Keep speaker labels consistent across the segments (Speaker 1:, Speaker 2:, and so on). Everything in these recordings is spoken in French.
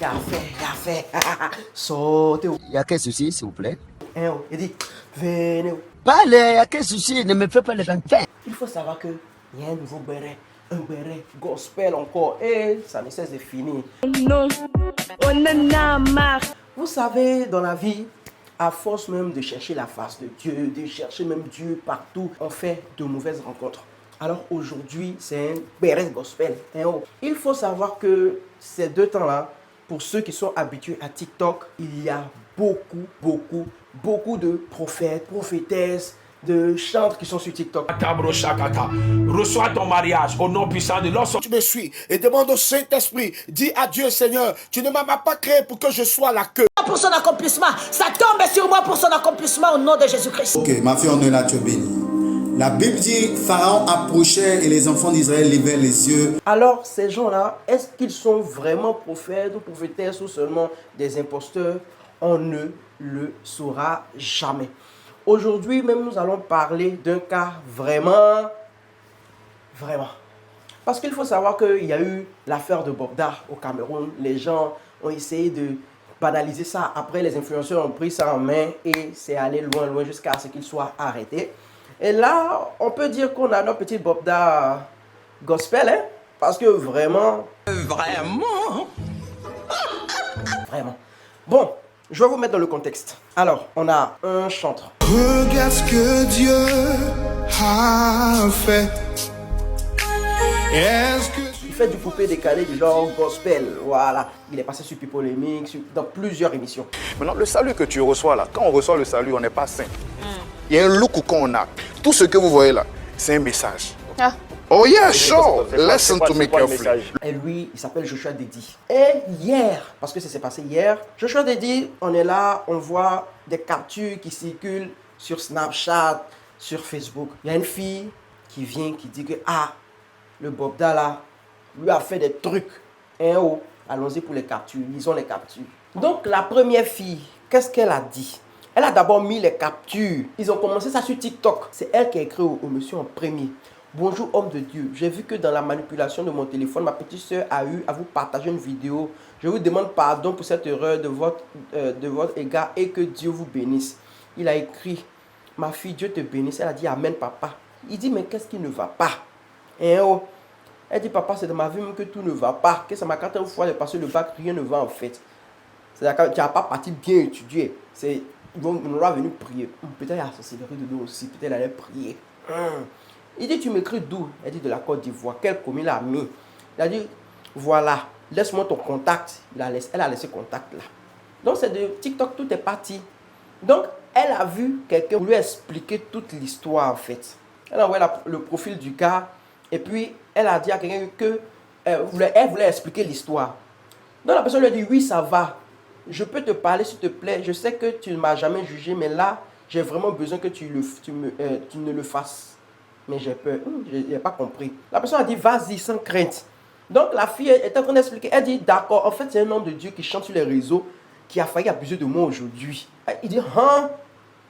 Speaker 1: Il a fait. Sautez.
Speaker 2: Il y a quel souci, s'il vous plaît?
Speaker 1: Il dit, venez.
Speaker 2: Parlez, il y a quel souci? Ne me fais pas le vampire.
Speaker 1: Il faut savoir que il y a un nouveau béret. Un béret gospel encore. Et ça ne cesse de finir.
Speaker 3: Non, on en a marre.
Speaker 1: Vous savez, dans la vie, à force même de chercher la face de Dieu, de chercher même Dieu partout, on fait de mauvaises rencontres. Alors aujourd'hui, c'est un béret gospel. Il faut savoir que ces 2 temps-là, pour ceux qui sont habitués à TikTok, il y a beaucoup de prophètes, prophétesses, de chantres qui sont sur TikTok.
Speaker 4: Reçois ton mariage au nom puissant de l'ordre.
Speaker 5: Tu me suis et demande au Saint-Esprit, dis à Dieu Seigneur, tu ne m'as pas créé pour que je sois la queue.
Speaker 6: Pour son accomplissement, ça tombe sur moi pour son accomplissement au nom de Jésus-Christ.
Speaker 7: Ok, ma fille, on est là, tu es bénie. La Bible dit, Pharaon approchait et les enfants d'Israël levaient les yeux.
Speaker 1: Alors, ces gens-là, est-ce qu'ils sont vraiment prophètes ou prophétesses ou seulement des imposteurs? On ne le saura jamais. Aujourd'hui, même, nous allons parler d'un cas vraiment. Parce qu'il faut savoir qu'il y a eu l'affaire de Bogda au Cameroun. Les gens ont essayé de banaliser ça. Après, les influenceurs ont pris ça en main et c'est allé loin jusqu'à ce qu'il soit arrêté. Et là, on peut dire qu'on a notre petit Bogda gospel, hein? Parce que vraiment. Bon, je vais vous mettre dans le contexte. Alors, on a un chantre.
Speaker 5: Regarde ce que Dieu a fait.
Speaker 1: Il fait du poupée décalé du genre gospel. Voilà. Il est passé sur People Mix, dans plusieurs émissions.
Speaker 8: Maintenant, le salut que tu reçois là, quand on reçoit le salut, on n'est pas saint. Il y a un look qu'on a. Tout ce que vous voyez là, c'est un message.
Speaker 3: Ah.
Speaker 8: Oh yeah, sure. Listen to me carefully.
Speaker 1: Et lui, il s'appelle Joshua Dedi. Et hier, parce que ça s'est passé hier, Joshua Dedi, on est là, on voit des captures qui circulent sur Snapchat, sur Facebook. Il y a une fille qui vient, qui dit que, le Bogda là, lui a fait des trucs. Allons-y pour les captures, lisons les captures. Donc la première fille, qu'est-ce qu'elle a dit? Elle a d'abord mis les captures. Ils ont commencé ça sur TikTok. C'est elle qui a écrit au monsieur en premier. Bonjour homme de Dieu, j'ai vu que dans la manipulation de mon téléphone, ma petite soeur a eu à vous partager une vidéo. Je vous demande pardon pour cette erreur de votre égard et que Dieu vous bénisse. Il a écrit, ma fille, Dieu te bénisse. Elle a dit, amen papa. Il dit, mais qu'est-ce qui ne va pas? Elle dit, papa, c'est dans ma vie même que tout ne va pas. Que ça m'a 4 fois de passer le bac, rien ne va en fait. C'est-à-dire que tu n'as pas parti bien étudier. Donc, on aura venu prier. Peut-être il y a la sorcellerie de nous aussi. Peut-être elle allait prier. Il dit, tu m'écris d'où? Elle dit, de la Côte d'Ivoire. Quelle commune il a mis? Il a dit, voilà, laisse-moi ton contact. Elle a laissé contact là. Donc, c'est de TikTok, tout est parti. Donc, elle a vu quelqu'un lui expliquer toute l'histoire en fait. Elle a envoyé le profil du gars. Et puis, elle a dit à quelqu'un qu'elle voulait expliquer l'histoire. Donc, la personne lui a dit, oui, ça va. Je peux te parler, s'il te plaît. Je sais que tu ne m'as jamais jugé, mais là, j'ai vraiment besoin que tu ne le fasses. Mais j'ai peur. Je n'ai pas compris. La personne a dit, vas-y, sans crainte. Donc, la fille est en train d'expliquer. Elle dit, d'accord, en fait, c'est un homme de Dieu qui chante sur les réseaux, qui a failli abuser de moi aujourd'hui. Il dit,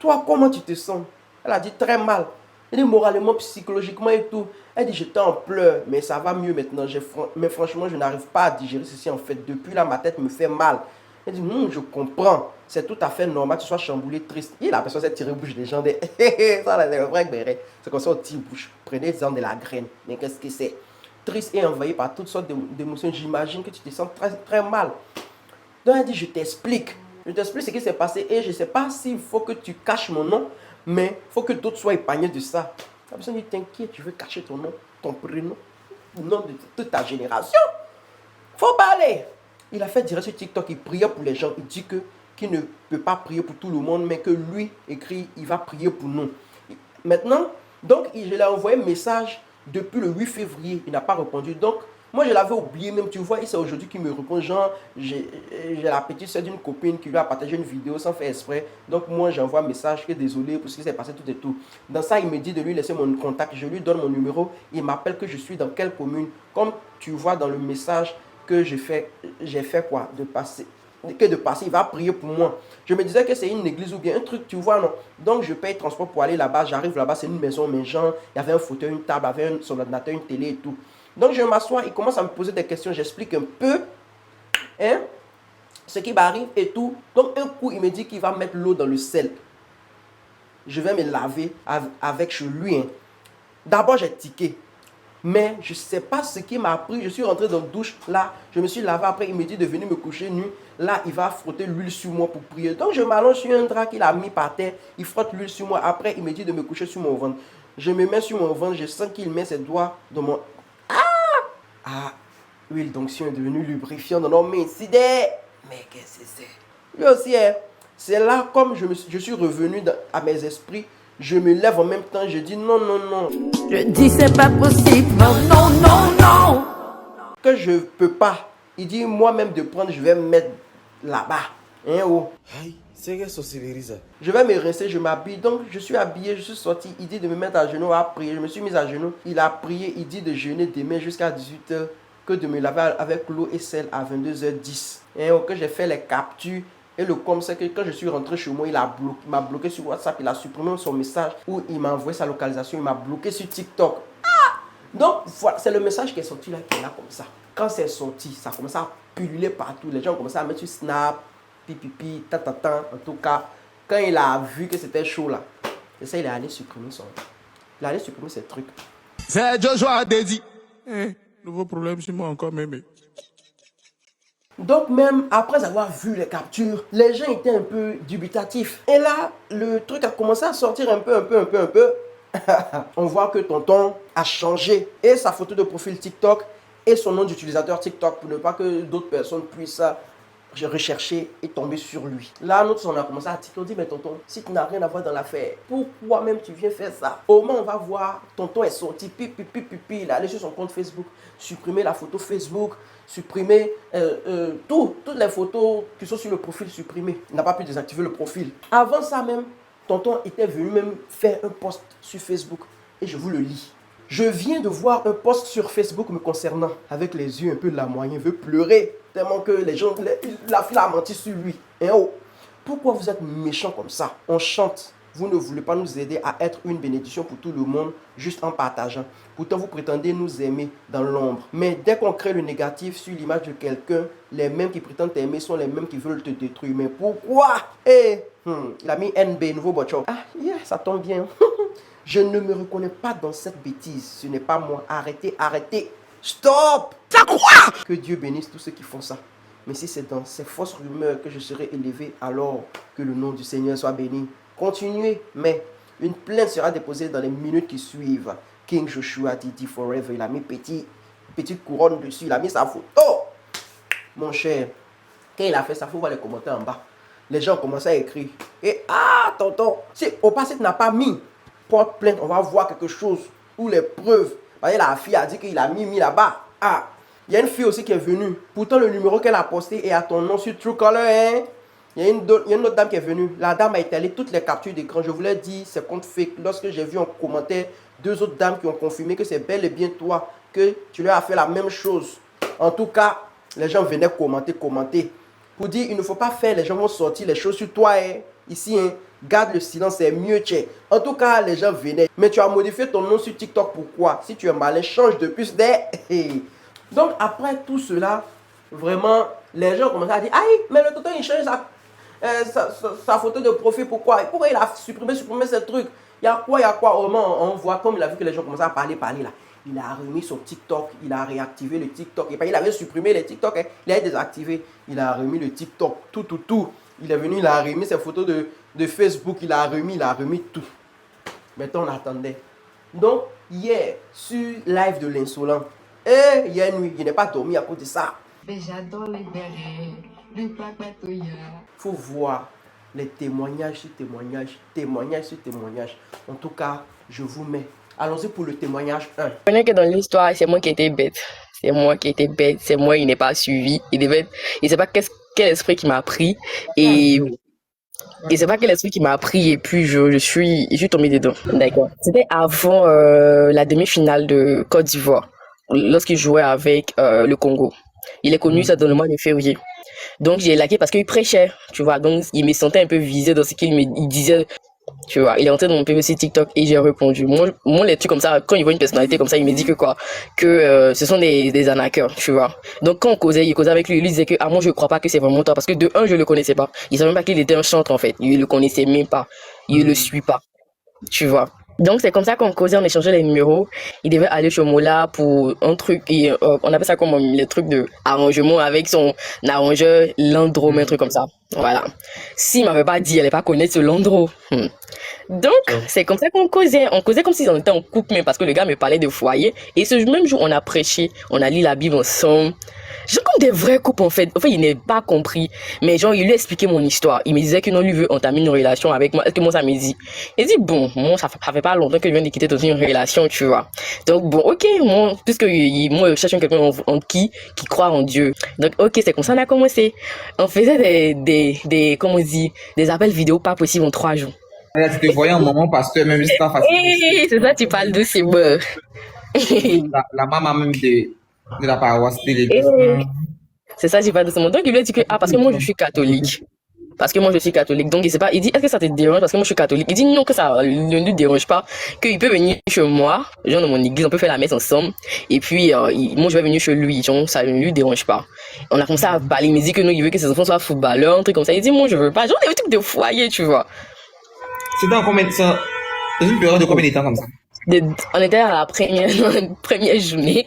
Speaker 1: toi, comment tu te sens? Elle a dit, très mal. Elle dit, moralement, psychologiquement et tout. Elle dit, j'étais en pleurs, mais ça va mieux maintenant. Mais franchement, je n'arrive pas à digérer ceci en fait. Depuis là, ma tête me fait mal. Elle dit, je comprends. C'est tout à fait normal que tu sois chamboulé, triste. Et la personne s'est tirée bouche des gens. Ça, c'est le vrai béret. C'est comme ça, on tire bouche. Prenez-en de la graine. Mais qu'est-ce que c'est? Triste et envahi par toutes sortes d'émotions. J'imagine que tu te sens très, très mal. Donc, elle dit, je t'explique. Je t'explique ce qui s'est passé. Et je ne sais pas s'il faut que tu caches mon nom, mais il faut que d'autres soient épargnés de ça. La personne dit, t'inquiète, tu veux cacher ton nom, ton prénom, le nom de toute ta génération. Faut parler. Il a fait direct sur TikTok, il priait pour les gens. Il dit qu'il ne peut pas prier pour tout le monde, mais que lui écrit, il va prier pour nous. Maintenant, donc, je lui ai envoyé un message depuis le 8 février. Il n'a pas répondu. Donc, moi, je l'avais oublié même. Tu vois, c'est aujourd'hui qu'il me répond. Genre, j'ai la petite soeur d'une copine qui lui a partagé une vidéo sans faire exprès. Donc, moi, j'envoie un message que désolé pour ce qui s'est passé, tout et tout. Dans ça, il me dit de lui laisser mon contact. Je lui donne mon numéro. Il m'appelle que je suis dans quelle commune. Comme tu vois dans le message que j'ai fait quoi? De passer, il va prier pour moi. Je me disais que c'est une église ou bien un truc, tu vois, non? Donc, je paye transport pour aller là-bas. J'arrive là-bas, c'est une maison, mais genre, il y avait un fauteuil, une table, il y avait son ordinateur, une télé et tout. Donc, je m'assois, il commence à me poser des questions, j'explique un peu. ce qui m'arrive et tout. Donc un coup, il me dit qu'il va mettre l'eau dans le sel. Je vais me laver avec chez lui. Hein. D'abord, j'ai tiqué. Mais je ne sais pas ce qui m'a pris. Je suis rentré dans la douche. Là, je me suis lavé. Après, il me dit de venir me coucher nu. Là, il va frotter l'huile sur moi pour prier. Donc, je m'allonge sur un drap qu'il a mis par terre. Il frotte l'huile sur moi. Après, il me dit de me coucher sur mon ventre. Je me mets sur mon ventre. Je sens qu'il met ses doigts dans mon... Ah, l'huile d'onction est devenue lubrifiante. Non, mais c'est des... Mais qu'est-ce que c'est? Lui aussi, hein. C'est là, comme je suis revenu à mes esprits, je me lève en même temps, je dis non, non, non.
Speaker 3: Je dis c'est pas possible, non, non, non, non.
Speaker 1: Que je peux pas. Il dit moi-même de prendre, je vais me mettre là-bas. Hein, oh.
Speaker 5: Aïe, c'est quelle sorcellerie ça?
Speaker 1: Je vais me rincer, je m'habille. Donc, je suis habillé, je suis sorti. Il dit de me mettre à genoux à prier. Je me suis mis à genoux. Il a prié. Il dit de jeûner demain jusqu'à 18h. Que de me laver avec l'eau et sel à 22h10. Et que j'ai fait les captures. Et le com, c'est que quand je suis rentré chez moi, il m'a bloqué sur WhatsApp. Il a supprimé son message où il m'a envoyé sa localisation. Il m'a bloqué sur TikTok. Donc, voilà, c'est le message qui est sorti là, qui est là comme ça. Quand c'est sorti, ça commence à pulluler partout. Les gens ont commencé à mettre sur Snap, pipipi, tatatan. En tout cas, quand il a vu que c'était chaud là, et ça, il est allé supprimer son... Il est allé supprimer ses trucs.
Speaker 2: C'est Joshua Dedi.
Speaker 5: Nouveau problème chez moi encore, mémé.
Speaker 1: Donc même après avoir vu les captures, les gens étaient un peu dubitatifs. Et là, le truc a commencé à sortir un peu. On voit que tonton a changé. Et sa photo de profil TikTok et son nom d'utilisateur TikTok pour ne pas que d'autres personnes puissent rechercher et tomber sur lui. Là, on a commencé à tiquer. On dit, mais tonton, si tu n'as rien à voir dans l'affaire, pourquoi même tu viens faire ça? Au moins, on va voir, tonton est sorti, il est allé sur son compte Facebook, supprimer la photo Facebook, supprimer toutes les photos qui sont sur le profil supprimées. Il n'a pas pu désactiver le profil. Avant ça même, tonton était venu même faire un post sur Facebook et je vous le lis. Je viens de voir un post sur Facebook me concernant. Avec les yeux un peu lamoyés, veut pleurer. Tellement que les gens, la fille a menti sur lui. Et oh, pourquoi vous êtes méchants comme ça? On chante. Vous ne voulez pas nous aider à être une bénédiction pour tout le monde, juste en partageant. Pourtant, vous prétendez nous aimer dans l'ombre. Mais dès qu'on crée le négatif sur l'image de quelqu'un, les mêmes qui prétendent t'aimer sont les mêmes qui veulent te détruire. Mais pourquoi? Il a mis NB, nouveau botchon. Ah, yeah, ça tombe bien. Je ne me reconnais pas dans cette bêtise. Ce n'est pas moi. Arrêtez, arrêtez. Stop! Ça quoi? Que Dieu bénisse tous ceux qui font ça. Mais si c'est dans ces fausses rumeurs que je serai élevé, alors que le nom du Seigneur soit béni. Continuez, mais une plainte sera déposée dans les minutes qui suivent. King Joshua Didi Forever, il a mis petite couronne dessus, il a mis sa photo. Mon cher, quand il a fait ça, il faut voir les commentaires en bas. Les gens commencent à écrire. Et tonton, si au passé tu n'as pas mis, porte plainte, on va voir quelque chose. Ou les preuves. Parce que la fille a dit qu'il a mis là-bas. Il y a une fille aussi qui est venue. Pourtant, le numéro qu'elle a posté est à ton nom sur Truecaller. Hein? Il y a une autre dame qui est venue. La dame a étalé toutes les captures d'écran. Je vous l'ai dit, c'est compte fake. Lorsque j'ai vu en commentaire deux autres dames qui ont confirmé que c'est bel et bien toi, que tu leur as fait la même chose. En tout cas, les gens venaient commenter. Pour dire, il ne faut pas faire, les gens vont sortir les choses sur toi. Hein? Ici, hein? Garde le silence, c'est mieux, tchè. En tout cas, les gens venaient. Mais tu as modifié ton nom sur TikTok, pourquoi? Si tu es malin, change de plus des... Donc, après tout cela, vraiment, les gens commencent à dire, aïe, mais le tonton, il change sa photo de profil, pourquoi? Pourquoi il a supprimé ce truc? Il y a quoi? Au moins, on voit, comme il a vu que les gens commençaient à parler là. Il a remis son TikTok, il a réactivé le TikTok. Et pas, il avait supprimé les TikTok, hein. Il a désactivé. Il a remis le TikTok, tout. Il est venu, il a remis ses photos de Facebook, il a remis tout. Maintenant, on attendait. Donc, hier, sur live de l'insolent, hier nuit, il n'est pas dormi à cause de ça.
Speaker 3: J'adore les bérets, le papatouilla.
Speaker 1: Faut voir les témoignages sur témoignages. En tout cas, je vous mets. Allons-y pour le témoignage 1.
Speaker 9: Je connais que dans l'histoire, c'est moi qui étais bête. C'est moi, il n'est pas suivi. Il ne sait pas quel esprit qui m'a pris. Et c'est pas quel esprit qui m'a pris. Et puis, je suis tombée dedans. D'accord. C'était avant la demi-finale de Côte d'Ivoire, lorsqu'il jouait avec le Congo. Il est connu ça dans le mois de février. Donc, j'ai liké parce qu'il prêchait, tu vois. Donc, il me sentait un peu visé dans ce qu'il disait. Tu vois, il est rentré dans mon PVC TikTok et j'ai répondu. Moi, les trucs comme ça, quand il voit une personnalité comme ça, il me dit que quoi, que ce sont des arnaqueurs, tu vois. Donc quand il causait avec lui, il lui disait que moi je crois pas que c'est vraiment toi parce que de un je le connaissais pas. Il savait même pas qu'il était un chanteur en fait. Il le connaissait même pas. Il le suit pas, tu vois. Donc c'est comme ça qu'on causait, on échangeait les numéros. Il devait aller chez Mola pour un truc, et on appelle ça comme les trucs de arrangement avec son arrangeur Landro, un truc comme ça. Voilà. S'il m'avait pas dit, elle allait pas connaître ce Landro. Donc c'est comme ça qu'on causait. On causait comme si on était en couple, mais parce que le gars me parlait de foyer. Et ce même jour, on a prêché, on a lu la Bible ensemble. Genre comme des vrais couples en fait. En fait, il n'a pas compris. Mais genre, il lui a expliqué mon histoire. Il me disait que non, lui veut entamer une relation avec moi. Est-ce que moi, ça me dit? Il dit, bon, moi, ça fait pas longtemps que je viens de quitter dans une relation, tu vois. Donc, bon, ok, moi, puisque moi, je cherche quelqu'un en qui croit en Dieu. Donc, ok, c'est comme ça qu'on a commencé. On faisait comment on dit, des appels vidéo pas possibles en 3 jours.
Speaker 10: Tu te voyais un moment pasteur, même si c'est pas facile.
Speaker 9: C'est ça, tu parles de c'est bon.
Speaker 10: La maman même de la paroisse
Speaker 9: c'est ça, j'ai pas de ce monde. Donc il lui a dit que parce que moi je suis catholique. Parce que moi je suis catholique. Donc il sait pas, il dit est-ce que ça te dérange parce que moi je suis catholique. Il dit non, que ça ne lui dérange pas, qu'il peut venir chez moi, genre dans mon église, on peut faire la messe ensemble. Et puis moi je vais venir chez lui, genre ça ne lui dérange pas. On a commencé à parler, il me dit que non, il veut que ses enfants soient footballeurs, un truc comme ça. Il dit moi je veux pas, genre des trucs de foyer, tu vois.
Speaker 10: C'est dans combien de temps? Dans une période de combien de temps comme ça?
Speaker 9: On était à la première journée.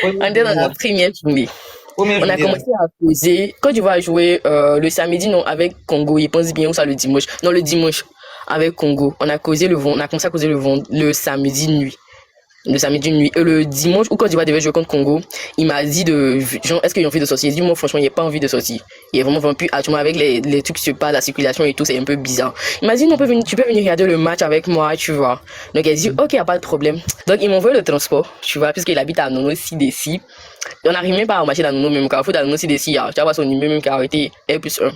Speaker 9: On était dans la première journée. On a commencé à poser. Quand tu vas jouer le samedi, non, avec Congo, il pense bien ou ça le dimanche. Non, le dimanche, avec Congo. On a commencé à causer le samedi nuit. Le samedi nuit. Et le dimanche, ou quand tu devait jouer contre Congo, il m'a dit genre, est-ce qu'il a envie de sortir? Il dit, moi, franchement, il n'y a pas envie de sortir. Il est vraiment plus actuellement avec les trucs qui se passent, la circulation et tout, c'est un peu bizarre. Il m'a dit, non, tu peux venir regarder le match avec moi, tu vois. Donc, il a dit, ok, il n'y a pas de problème. Donc, il m'envoie le transport, tu vois, puisqu'il habite à Nono CDC. On n'arrive même pas à marcher dans Nono, même Carrefour, dans Nono CDC, tu vas voir son numéro même qui a arrêté R+1.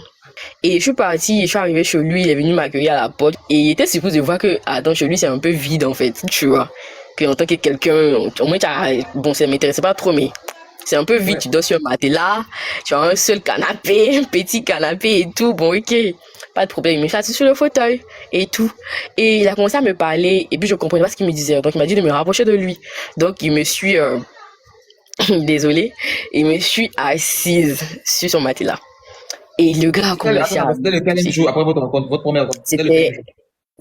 Speaker 9: Et je suis partie, je suis arrivée chez lui, il est venu m'accueillir à la porte. Et il était supposé de voir que, attends, chez lui, c'est un peu vide, en fait, tu vois. En tant que quelqu'un, au moins, bon, ça ne m'intéressait pas trop, mais c'est un peu vite. Tu dors sur un matelas, tu as un seul canapé, un petit canapé et tout. Bon, ok, pas de problème. Il me fait assis sur le fauteuil et tout. Et il a commencé à me parler, et puis je comprenais pas ce qu'il me disait. Donc, il m'a dit de me rapprocher de lui. Donc, il me suis, désolée, il me suis assise sur son matelas. Et le gars a commencé à.
Speaker 10: C'était le quatrième jour après votre première rencontre?
Speaker 9: C'était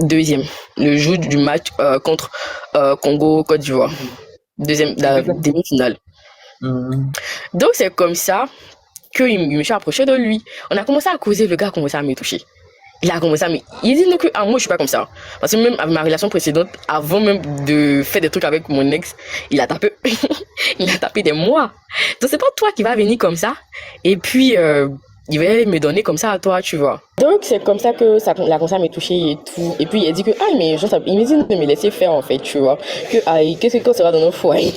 Speaker 9: deuxième, le jour du match contre Congo-Côte d'Ivoire. Deuxième, la demi-finale. Donc c'est comme ça qu'il me suis approché de lui. On a commencé à causer, le gars a commencé à me toucher. Il a commencé à me... Il dit non que moi je suis pas comme ça. Parce que même avec ma relation précédente, avant même de faire des trucs avec mon ex, il a tapé il a tapé des mois. Donc c'est pas toi qui vas venir comme ça. Et puis il va me donner comme ça à toi, tu vois. Donc, c'est comme ça que ça a commencé à me toucher et tout. Et puis, il a dit que, mais genre, il me dit de me laisser faire, en fait, tu vois. Que, qu'est-ce qu'on sera dans nos foyers?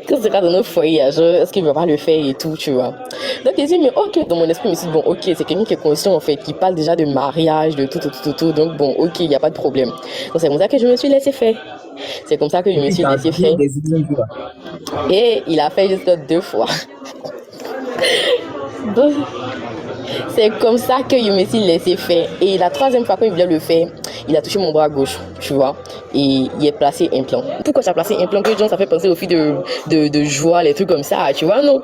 Speaker 9: Quand sera dans nos foyers, genre, est-ce qu'il va pas le faire et tout, tu vois. Donc, il dit, mais ok, dans mon esprit, il me dit, bon, ok, c'est quelqu'un qui est conscient, en fait, qui parle déjà de mariage, de tout. Donc, bon, ok, il n'y a pas de problème. Donc, c'est comme ça que je me suis laissé faire. C'est comme ça que je me suis laissé faire. Et il a fait juste 2 fois. Donc, c'est comme ça que je me suis laissé faire. Et la 3e fois, quand il voulait le faire, il a touché mon bras gauche, tu vois. Et il a placé un plan. Pourquoi tu as placé un plan? Que genre, ça fait penser aux filles de joie, les trucs comme ça, tu vois, non?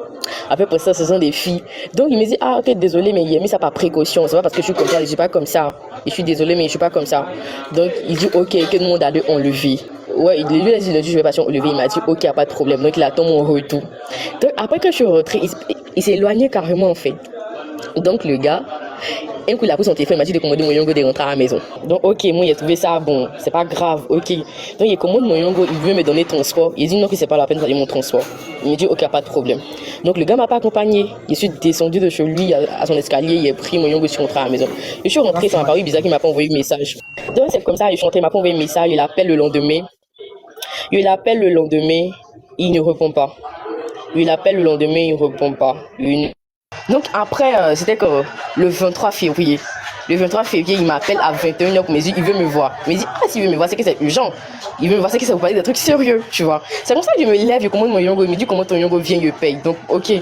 Speaker 9: Après, pour ça, ce sont des filles. Donc, il me dit, ok, désolé, mais il a mis ça par précaution. C'est pas parce que je suis comme ça, je suis pas comme ça. Je suis désolé, mais je suis pas comme ça. Donc, il dit, ok, que le monde a 2 enlevé. Ouais, lui a dit, je vais pas enlever. Il m'a dit, ok, y a pas de problème. Donc, il attend mon retour. Donc, après que je suis rentrée, il s'est éloigné carrément, en fait. Donc, le gars, un coup, il a pris son téléphone, il m'a dit de commander mon Yongo de rentrer à la maison. Donc, ok, moi, il a trouvé ça, bon, c'est pas grave, ok. Donc, il commande mon Yongo, il veut me donner transport. Il dit non, que c'est pas la peine de donner mon transport. Il me dit, ok, pas de problème. Donc, le gars m'a pas accompagné. Je suis descendu de chez lui à son escalier, il a pris mon Yongo, je suis rentré à la maison. Je suis rentré, ça m'a paru bizarre qu'il m'a pas envoyé de message. Donc, c'est comme ça, je suis rentré, il m'a pas envoyé de message, il appelle le lendemain. Il ne répond pas. Il appelle le lendemain, il ne répond pas. Donc après, c'était que le 23 février. Le 23 février, il m'appelle à 21h pour me dire, il veut me voir. Il me dit, s'il veut me voir, c'est que c'est urgent. Il veut me voir, c'est que ça vous parle des trucs sérieux, tu vois. C'est comme ça que je me lève, je commande mon Yongo. Il me dit, comment ton Yongo vient, je paye. Donc, ok.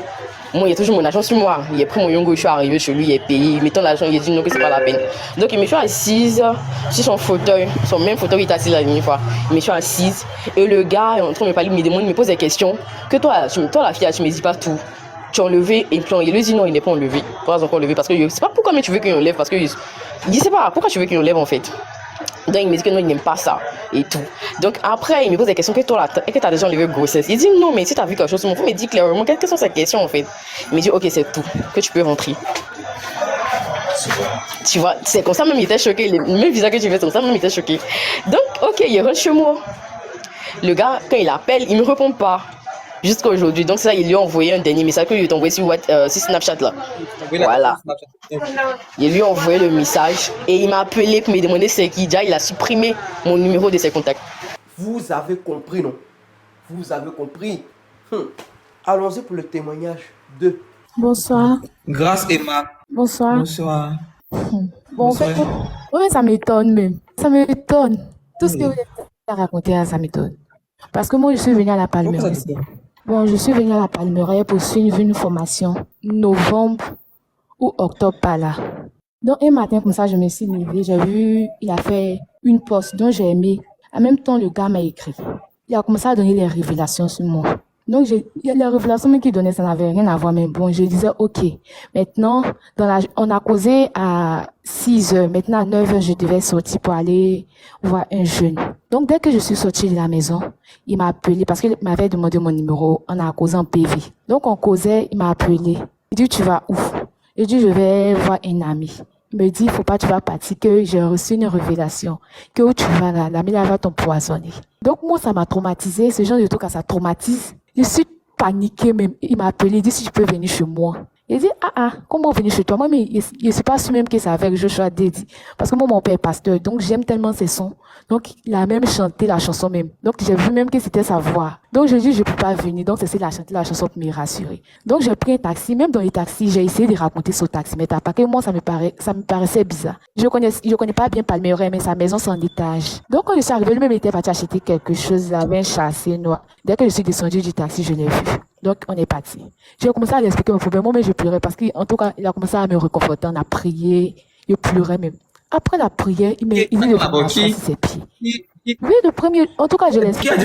Speaker 9: Moi, il y a toujours mon argent sur moi. Il a pris mon yongo, je suis arrivé chez lui, il est payé. Mettons l'argent, il a dit non, que c'est pas la peine. Donc, il me fait assise sur son fauteuil, son même fauteuil, il est assis la dernière fois. Il me fait assise. Et le gars est en train de me parler, il me pose des questions. Que toi, la fille, tu me dis pas tout. Tu as enlevé, et puis il lui dit non, il n'est pas enlevé. Pas encore enlevé, parce que je sais pas pourquoi mais tu veux qu'il enlève, parce que il sait pas pourquoi tu veux qu'il enlève en fait. Donc il me dit que non, il n'aime pas ça et tout. Donc après, il me pose des questions que toi, est-ce que tu as déjà enlevé grossesse? Il dit non, mais si tu as vu quelque chose, il me dit clairement quelles sont ces questions en fait. Il me dit ok, c'est tout, que tu peux rentrer. Tu vois, c'est comme ça même il était choqué, le même visage que tu fais, comme ça même il était choqué. Donc ok, il rentre chez moi. Le gars, quand il appelle, il me répond pas. Jusqu'à aujourd'hui. Donc ça, il lui a envoyé un dernier message que je lui ai envoyé sur Snapchat là. Voilà. Il lui a envoyé le message et il m'a appelé pour me demander c'est qui. Déjà, il a supprimé mon numéro de ses contacts.
Speaker 1: Vous avez compris, non? Vous avez compris. Allons-y pour le témoignage de...
Speaker 10: Bonsoir. Grâce Emma.
Speaker 3: Bonsoir.
Speaker 10: Bonsoir.
Speaker 3: Bon, en fait, ça m'étonne même. Ça m'étonne. Tout ce que vous avez raconté, ça m'étonne. Parce que moi, je suis venue à la Palmeraie. Bon, je suis venue à la Palmeraie pour suivre une formation novembre ou octobre par là. Donc, un matin, comme ça, je me suis levée, j'ai vu, il a fait une post dont j'ai aimé. En même temps, le gars m'a écrit. Il a commencé à donner les révélations sur moi. Donc, les révélations qu'il donnait, ça n'avait rien à voir, mais bon, je disais, ok. Maintenant, on a causé à 6 heures. Maintenant, à 9 heures, je devais sortir pour aller voir un jeune. Donc, dès que je suis sortie de la maison, il m'a appelé parce qu'il m'avait demandé mon numéro. On a causé en PV. Donc, on causait, il m'a appelé. Il dit, tu vas où? Il dit, je vais voir un ami. Il me dit, faut pas, tu vas partir, que j'ai reçu une révélation. Que où tu vas là, l'ami là va t'empoisonner. Donc, moi, ça m'a traumatisé. Ce genre de truc, ça traumatise. Je suis paniquée même. Il m'a appelé, il dit si je peux venir chez moi. Il dit, comment venir chez toi? Moi, mais je suis pas sûre même que c'est avec Joshua Dedi. Parce que moi, mon père est pasteur, donc j'aime tellement ses sons. Donc, il a même chanté la chanson même. Donc, j'ai vu même que c'était sa voix. Donc, je dis, je peux pas venir. Donc, c'est la chanter la chanson pour me rassurer. Donc, j'ai pris un taxi. Même dans les taxis, j'ai essayé de raconter ce taxi. Mais parce que moi, ça me paraissait bizarre. Je connais pas bien Palmeraie, mais sa maison, c'est en étage. Donc, quand je suis arrivée, lui-même était parti acheter quelque chose. Il avait un chassé noir. Dès que je suis descendue du taxi, je l'ai vu. Donc, on est parti. J'ai commencé à lui expliquer mon problème, mais je pleurais parce qu'en tout cas, il a commencé à me réconforter. On a prié. Je pleurais même. Après la prière, il dit de m'asseoir sur ses pieds. Oui, le premier, en tout cas, je l'ai expliqué.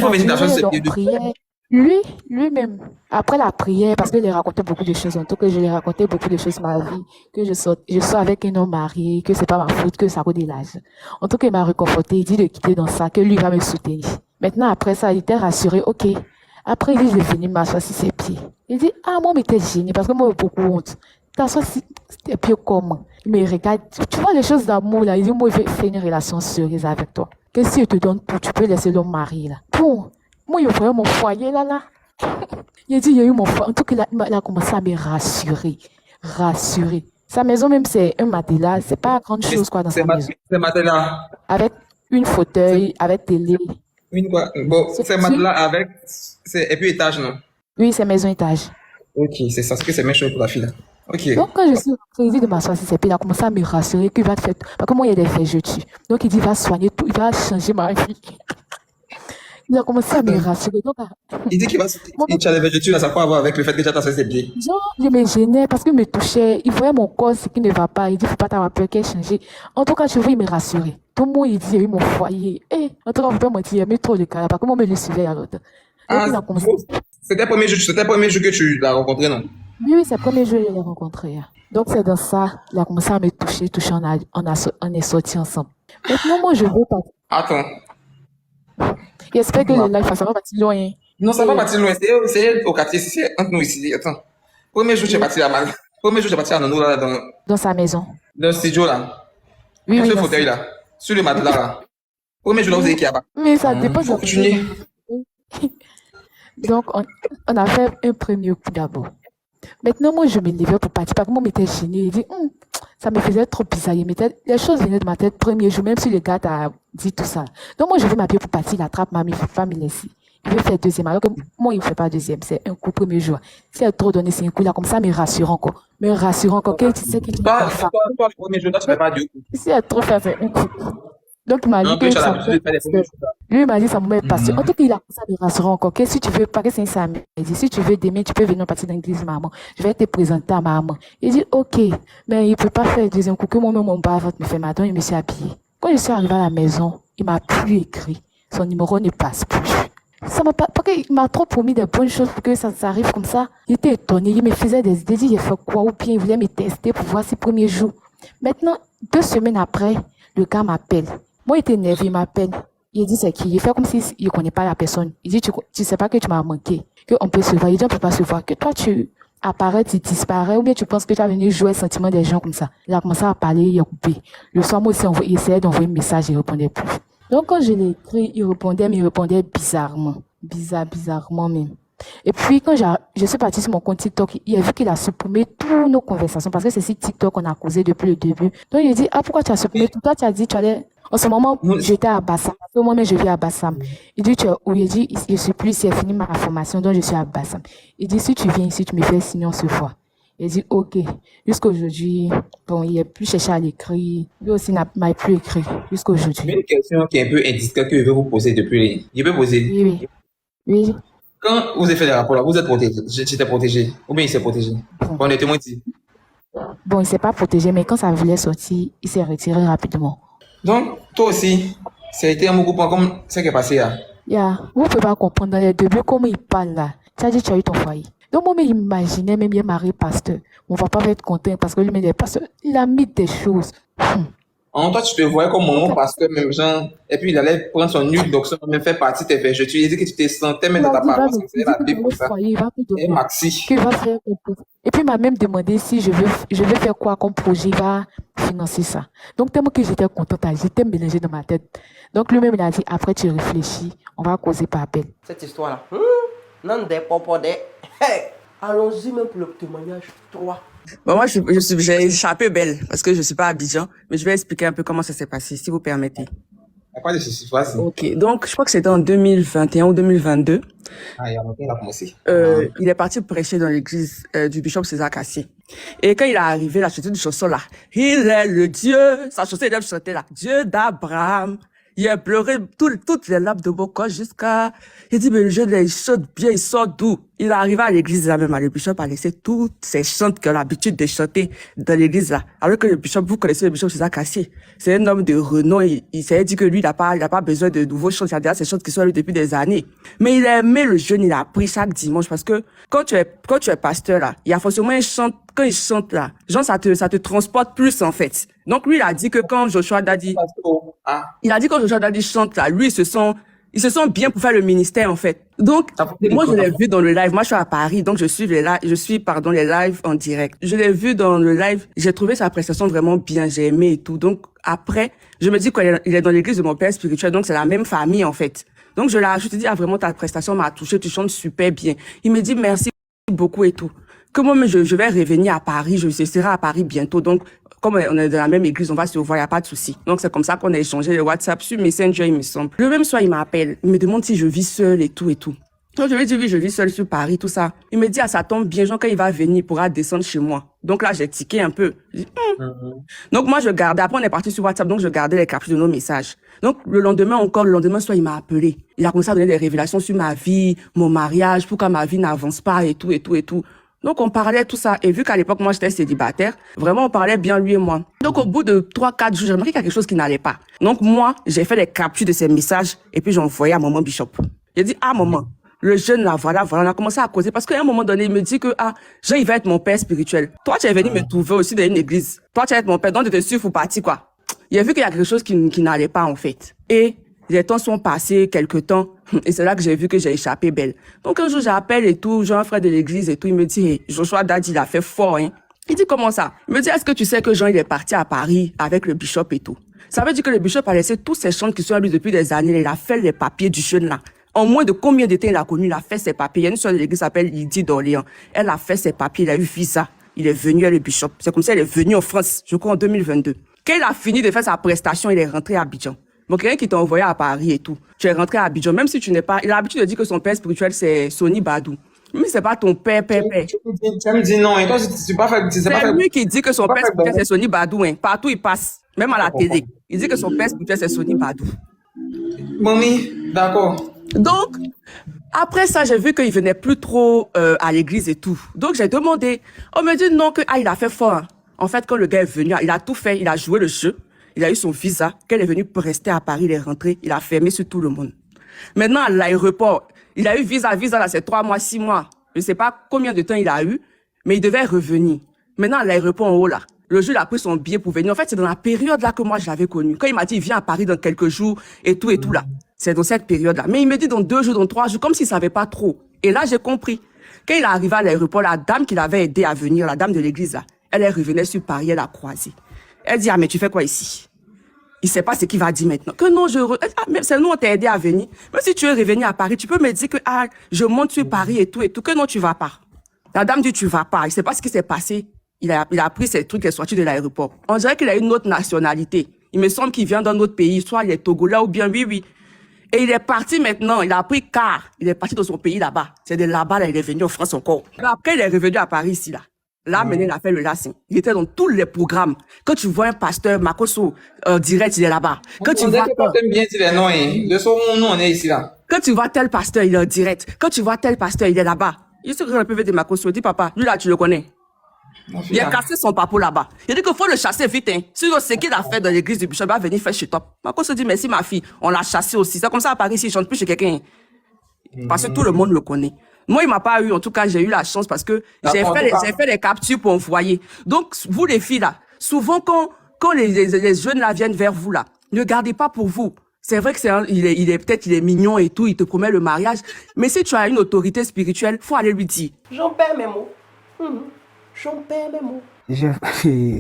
Speaker 3: Lui-même. Après la prière, parce qu'il a raconté beaucoup de choses. En tout cas, je lui ai raconté beaucoup de choses de ma vie. Que je sois avec un homme marié, que c'est pas ma faute, que ça cause de l'âge. En tout cas, il m'a réconforté. Il dit de quitter dans ça, que lui va me soutenir. Maintenant, après ça, il était rassuré. Ok. Après, il dit, je vais venir m'asseoir sur ses pieds. Il dit, moi, mais t'es gêné, parce que moi, j'ai beaucoup honte. T'assois sur tes pieds comment? Il me regarde. Tu vois les choses d'amour, là. Il dit, moi, je vais faire une relation sérieuse avec toi. Que si je te donne tout, tu peux laisser l'homme marié, là. Bon. Moi, il a vraiment mon foyer, là. Il dit, il y a eu mon foyer. En tout cas, il a commencé à me rassurer. Rassurer. Sa maison, même, c'est un matelas. C'est pas grande chose, quoi, dans sa maison.
Speaker 10: C'est matelas.
Speaker 3: Avec une fauteuil, avec télé.
Speaker 10: Une quoi? Bon, c'est matelas avec. Et puis étage, non?
Speaker 3: Oui, c'est maison étage.
Speaker 10: Ok, c'est ça, c'est même chose pour la fille, là. Ok.
Speaker 3: Donc, quand je suis rentrée de m'asseoir sur ses pieds, il a commencé à me rassurer qu'il va te faire. Parce que moi, il y a des faits, je tue. Donc, il dit, il va soigner tout, il va changer ma vie. Il a commencé à me rassurer. Donc,
Speaker 10: il dit qu'il va. Tu as des vertus, ça n'a pas à voir avec le fait que tu as tassé ses pieds.
Speaker 3: Genre, je me gênais parce qu'il me touchait. Il voyait mon corps, ce qui ne va pas. Il dit, faut pas t'avoir peur qu'elle change. En tout cas, je veux, il me rassurer. Tout le monde, il dit, il y a eu mon foyer. En tout cas, vous pouvez me dire, il y a eu trop de cas. Parce que moi, je me le suivais à l'autre.
Speaker 10: C'était le premier jour que tu l'as rencontré, non?
Speaker 3: Oui, c'est le premier jour que je l'ai rencontré. Donc, c'est dans ça, il a commencé à me toucher, on est sortis ensemble. Maintenant, moi, je veux pas.
Speaker 10: Attends.
Speaker 3: J'espère que le live, ça va partir loin.
Speaker 10: Non, ça va partir loin. C'est au quartier, c'est entre nous ici. Attends. Premier jour, j'ai parti à Nono, là,
Speaker 3: dans sa maison.
Speaker 10: Dans le studio, là.
Speaker 3: Oui,
Speaker 10: sur
Speaker 3: oui.
Speaker 10: le fauteuil, là. Sur le matelas, là. Premier jour, là, vous avez qui là-bas.
Speaker 3: Mais ça dépend de
Speaker 10: continuer.
Speaker 3: Donc, on a fait un premier coup d'abord. Maintenant, moi, je me levais pour partir. Parce que moi, j'étais gênée. Il dit, ça me faisait trop bizarre. Les choses venaient de ma tête premier jour, même si le gars t'a dit tout ça. Donc, moi, je veux m'habiller pour partir. Il attrape ma mère, il ne faut pas me laisser. Il veut faire deuxième. Alors que moi, il ne fait pas deuxième. C'est un coup premier jour. Si elle trop donné, c'est un coup là, comme ça, me rassure encore. Me rassure encore. Tu sais qu'il
Speaker 10: toi, le premier jour, là, tu ne fais pas deux coups.
Speaker 3: Si elle trop fait, c'est un coup. Donc, il m'a dit
Speaker 10: Donc,
Speaker 3: que
Speaker 10: tu as
Speaker 3: ça
Speaker 10: l'habitude de faire des premiers jours.
Speaker 3: lui, il m'a dit ça me passer. En tout cas, il a commencé à me rassurer encore. Que si tu veux, pas que c'est un samedi. Il dit, si tu veux demain, tu peux venir partir dans l'église, maman. Je vais te présenter à maman. Il dit, ok. Mais il peut pas faire le deuxième coup que moi-même, mon père va me faire maintenant. Il me s'est habillé. Quand je suis arrivée à la maison, il m'a plus écrit. Son numéro ne passe plus. Ça m'a pas, parce qu'il m'a trop promis des bonnes choses pour que ça arrive comme ça. Il était étonné. Il me faisait des idées. Il dit, j'ai fait quoi? Ou bien il voulait me tester pour voir ses premiers jours. Maintenant, 2 semaines après, le gars m'appelle. Moi, il était énervé, il m'appelle. Il dit, c'est qui? Il fait comme s'il ne connaît pas la personne. Il dit, tu sais pas que tu m'as manqué, qu'on peut se voir. Il dit, on peut pas se voir, que toi, tu apparais, tu disparais, ou bien tu penses que tu as venu jouer le sentiment des gens comme ça. Il a commencé à parler, il a coupé. Le soir, moi aussi, il essayait d'envoyer un message, il répondait plus. Donc, quand je l'ai écrit, il répondait, mais il répondait bizarrement. Bizarrement même. Et puis, quand je suis partie sur mon compte TikTok, il a vu qu'il a supprimé toutes nos conversations, parce que c'est sur TikTok qu'on a causé depuis le début. Donc, il a dit, ah, pourquoi tu as supprimé tout? Toi, tu as dit, tu allais, en ce moment, j'étais à Bassam. Moi-même, je vis à Bassam. Il dit, il dit, je suis plus, il a fini ma formation, donc je suis à Bassam. Il dit, si tu viens ici, tu me fais signe, on se voit. Il dit, ok. Jusqu'à aujourd'hui, bon, il n'a plus cherché à l'écrire. Lui aussi m'a plus écrit. Jusqu'à aujourd'hui.
Speaker 10: Une question qui est un peu indiscrète que je vais vous poser depuis. Je peux poser.
Speaker 3: Oui.
Speaker 10: Quand vous avez fait les rapports là, vous êtes protégé. J'étais protégé. Ou bien il s'est protégé. On est témoin ici.
Speaker 3: Bon, il ne s'est pas protégé, mais quand ça voulait sortir, il s'est retiré rapidement.
Speaker 10: Donc, toi aussi, ça a été un beaucoup comme ce qui est passé là.
Speaker 3: Vous ne pouvez pas comprendre dans les débuts comment il parle là. Tu as dit tu as eu ton foyer. Donc, moi, il imaginait même bien Marie pasteur. On ne va pas être content parce que lui, il est pasteur. Il a mis des choses.
Speaker 10: En toi, tu te voyais comme mon pasteur, même genre, et puis il allait prendre son huile d'onction, même faire partie de tes vertus. Tu lui dis que tu te sentais même dans ta parole, c'est la Bible pour ça. Et Maxi.
Speaker 3: Et puis, il m'a même demandé si je vais faire quoi comme projet, il va financer ça. Donc, tellement que j'étais contente, j'étais mélangée dans ma tête. Donc, lui-même, il a dit, après, tu réfléchis, on va causer par appel.
Speaker 1: Cette histoire-là. Non, des popos, des. Allons-y même pour le témoignage 3.
Speaker 11: Bon, moi, j'ai échappé belle parce que je suis pas à Abidjan, mais je vais expliquer un peu comment ça s'est passé, si vous permettez.
Speaker 10: À quoi de ceci, vas-y.
Speaker 11: Ok, donc je crois que c'était en 2021 ou 2022.
Speaker 10: Ah, il y a longtemps, il a commencé.
Speaker 11: Il est parti prêcher dans l'église du bishop César Cassier. Et quand il est arrivé, la chanson du chanson là, il est le Dieu, sa chanson il aime chanter là, Dieu d'Abraham. Il a pleuré toutes les larmes de mon corps jusqu'à... Il dit, mais le jeune, il chante bien, il sort d'où? Il est arrivé à l'église là même, le bishop a laissé toutes ces chants qu'il a l'habitude de chanter dans l'église là. Alors que le bishop, vous connaissez le bishop César Cassier. C'est un homme de renom, il s'est dit que lui, il n'a pas besoin de nouveaux chants. Il y a déjà ces chants qui sont là depuis des années. Mais il a aimé le jeune, il a appris chaque dimanche parce que quand tu es pasteur là, il y a forcément un chant, quand il chante là, genre ça te transporte plus en fait. Donc lui, il a dit que quand Joshua Dadi, chante là, lui, il se sent bien pour faire le ministère en fait. Donc moi je l'ai vu dans le live. Moi je suis à Paris, donc je suis les lives en direct. Je l'ai vu dans le live. J'ai trouvé sa prestation vraiment bien. J'ai aimé et tout. Donc après, je me dis qu'il est dans l'église de mon père spirituel, donc c'est la même famille en fait. Donc je te dis vraiment ta prestation m'a touché. Tu chantes super bien. Il me dit merci beaucoup et tout. Que moi je vais revenir à Paris. Je serai à Paris bientôt. Donc comme on est dans la même église, on va se voir, il n'y a pas de souci. Donc, c'est comme ça qu'on a échangé le WhatsApp sur Messenger, il me semble. Le même soir, il m'appelle. Il me demande si je vis seule et tout et tout. Donc, je lui dis, oui, je vis seule sur Paris, tout ça. Il me dit, ah, ça tombe bien, genre, quand il va venir, il pourra descendre chez moi. Donc là, j'ai tiqué un peu. Je dis, Donc, moi, je gardais. Après, on est parti sur WhatsApp, donc je gardais les captures de nos messages. Donc, le lendemain soir, il m'a appelé. Il a commencé à donner des révélations sur ma vie, mon mariage, pourquoi ma vie n'avance pas et tout et tout et tout. Donc, on parlait tout ça. Et vu qu'à l'époque, moi, j'étais célibataire, vraiment, on parlait bien, lui et moi. Donc, au bout de 3-4 jours, j'ai remarqué qu'il y a quelque chose qui n'allait pas. Donc, moi, j'ai fait les captures de ces messages et puis j'ai envoyé à maman Bishop. J'ai dit, ah, maman, le jeune là, voilà, on a commencé à causer parce qu'à un moment donné, il me dit que, ah, Jean, il va être mon père spirituel. Toi, tu es venu me trouver aussi dans une église. Toi, tu vas être mon père, donc tu te suis, faut partir, quoi. Il a vu qu'il y a quelque chose qui n'allait pas, en fait. Et les temps sont passés, quelques temps, et c'est là que j'ai vu que j'ai échappé belle. Donc un jour, j'appelle et tout, Jean, frère de l'église et tout, il me dit, hey, Joshua Dadi, il a fait fort, hein. Il dit, comment ça? Il me dit, est-ce que tu sais que Jean, il est parti à Paris avec le bishop et tout? Ça veut dire que le bishop a laissé tous ses chants qui sont à lui depuis des années, il a fait les papiers du jeune là. En moins de combien de temps il a connu, il a fait ses papiers. Il y a une soeur de l'église qui s'appelle Lydie d'Orléans. Elle a fait ses papiers, il a eu visa. Il est venu à le bishop. C'est comme ça, il est venu en France, je crois en 2022. Quand il a fini de faire sa prestation, il est rentré à Abidjan. Donc, quelqu'un qui t'a envoyé à Paris et tout, tu es rentré à Abidjan, même si tu n'es pas... Il a l'habitude de dire que son père spirituel, c'est Sony Badou. Mais c'est pas ton père. Tu
Speaker 10: me dis non, et toi, tu pas fait...
Speaker 11: C'est lui qui dit que son père spirituel, c'est Sony Badou, hein. Partout, il passe. Même à la télé. Il dit que son père spirituel, c'est Sony Badou.
Speaker 10: Mamie, d'accord.
Speaker 11: Donc, après ça, j'ai vu qu'il venait plus trop à l'église et tout. Donc, j'ai demandé. On me dit non, que il a fait fort. Hein. En fait, quand le gars est venu, il a tout fait. Il a joué le jeu. Il a eu son visa. Quand il est venu pour rester à Paris, il est rentré. Il a fermé sur tout le monde. Maintenant, à l'aéroport, il a eu visa là, c'est 3 mois, 6 mois. Je ne sais pas combien de temps il a eu, mais il devait revenir. Maintenant, à l'aéroport en haut, là, le jour, il a pris son billet pour venir. En fait, c'est dans la période là que moi, je l'avais connu. Quand il m'a dit, il vient à Paris dans quelques jours et tout là. C'est dans cette période-là. Mais il me dit dans 2 jours, dans 3 jours, comme s'il savait pas trop. Et là, j'ai compris. Quand il est arrivé à l'aéroport, la dame qui l'avait aidé à venir, la dame de l'église, là, elle est revenue sur Paris, elle a croisé. Elle dit, ah, mais tu fais quoi ici? Il sait pas ce qu'il va dire maintenant. Que non, mais c'est nous, on t'a aidé à venir. Même si tu es revenu à Paris, tu peux me dire que, ah, je monte sur Paris et tout. Que non, tu vas pas. La dame dit, tu vas pas. Il sait pas ce qui s'est passé. Il a pris ces trucs et est sorti de l'aéroport. On dirait qu'il a une autre nationalité. Il me semble qu'il vient d'un autre pays, soit il est togolais ou bien oui. Et il est parti maintenant, il a pris car, il est parti dans son pays là-bas. C'est de là-bas, là, il est venu en France encore. Après, il est revenu à Paris ici, là. Là, maintenant, il a fait le lacing. Il était dans tous les programmes. Quand tu vois un pasteur, Makoso, direct, il est là-bas. Quand tu vois...
Speaker 10: bien dire les noms, hein. Le soir où nous, on est ici, là.
Speaker 11: Quand tu vois tel pasteur, il est en direct. Quand tu vois tel pasteur, il est là-bas. Il se regarde le PV de Makoso, dit, papa, lui là, tu le connais. Il a cassé son papo là-bas. Il dit qu'il faut le chasser vite, hein. Sinon, ce qu'il a fait dans l'église du bishop, il va venir faire chez toi. Makoso dit, merci ma fille, on l'a chassé aussi. C'est comme ça à Paris, s'il chante plus chez quelqu'un. Parce que tout le monde le connaît. Moi, il m'a pas eu. En tout cas, j'ai eu la chance parce que j'ai fait les captures pour envoyer. Donc, vous les filles là, souvent quand les jeunes là viennent vers vous là, ne gardez pas pour vous. C'est vrai que il est peut-être il est mignon et tout, il te promet le mariage, mais si tu as une autorité spirituelle, faut aller lui dire.
Speaker 1: J'en perds mes mots. J'en perds mes mots.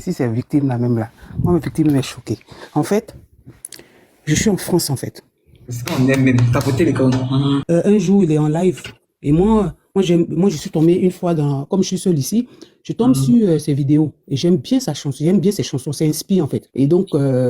Speaker 12: Si c'est victime là même là, moi ma victime m'est choquée. En fait, je suis en France en fait.
Speaker 10: On aime même tapoter les cornes.
Speaker 12: Un jour, il est en live. Et moi, je suis tombé une fois comme je suis seul ici, je tombe sur ses vidéos. Et j'aime bien sa chanson, j'aime bien ses chansons, ça inspire en fait. Et donc,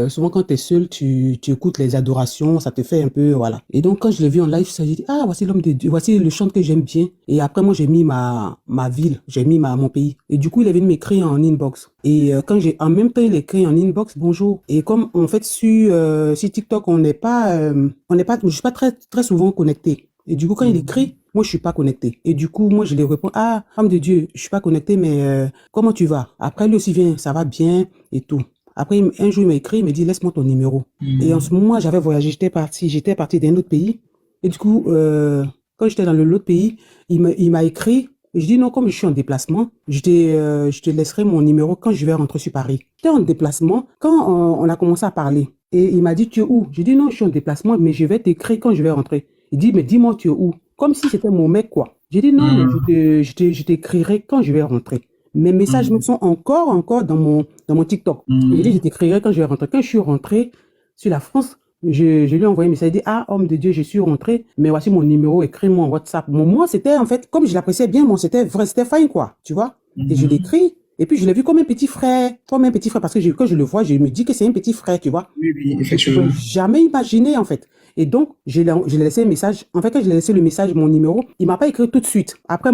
Speaker 12: souvent quand tu es seul, tu écoutes les adorations, ça te fait un peu, voilà. Et donc, quand je l'ai vu en live, j'ai dit, ah, voici l'homme de Dieu, voici le chant que j'aime bien. Et après, moi, j'ai mis ma ville, j'ai mis mon pays. Et du coup, il est venu m'écrire en inbox. Et en même temps, il écrit en inbox, bonjour. Et comme, en fait, sur TikTok, je suis pas très, très souvent connecté. Et du coup, quand il écrit, moi, je suis pas connecté. Et du coup, moi, je lui réponds, ah, femme de Dieu, je suis pas connecté, mais comment tu vas? Après, lui aussi vient, ça va bien et tout. Après, un jour, il m'a écrit, il m'a dit, laisse-moi ton numéro. Et en ce moment, j'avais voyagé, j'étais parti d'un autre pays. Et du coup, quand j'étais dans l'autre pays, il m'a écrit. Et je dis, non, comme je suis en déplacement, je te laisserai mon numéro quand je vais rentrer sur Paris. J'étais en déplacement quand on a commencé à parler. Et il m'a dit, tu es où? J'ai dit, non, je suis en déplacement, mais je vais t'écrire quand je vais rentrer. Il dit, mais dis-moi, tu es où? Comme si c'était mon mec, quoi. J'ai dit, non, mais je t'écrirai quand je vais rentrer. Mes messages me sont encore dans mon TikTok. J'ai dit, je t'écrirai quand je vais rentrer. Quand je suis rentré sur la France, je lui ai envoyé un message, il dit, ah, homme de Dieu, je suis rentré, mais voici mon numéro, écris-moi en WhatsApp. Moi, c'était, en fait, comme je l'appréciais bien, c'était vrai, c'était fine, quoi, tu vois. Et je l'écris, et puis je l'ai vu comme un petit frère, parce que quand je le vois, je me dis que c'est un petit frère, tu vois.
Speaker 10: Oui, effectivement.
Speaker 12: Je ne jamais imaginé, en fait. Et donc, je l'ai laissé un message. En fait, quand je l'ai laissé le message, mon numéro, il m'a pas écrit tout de suite. Après,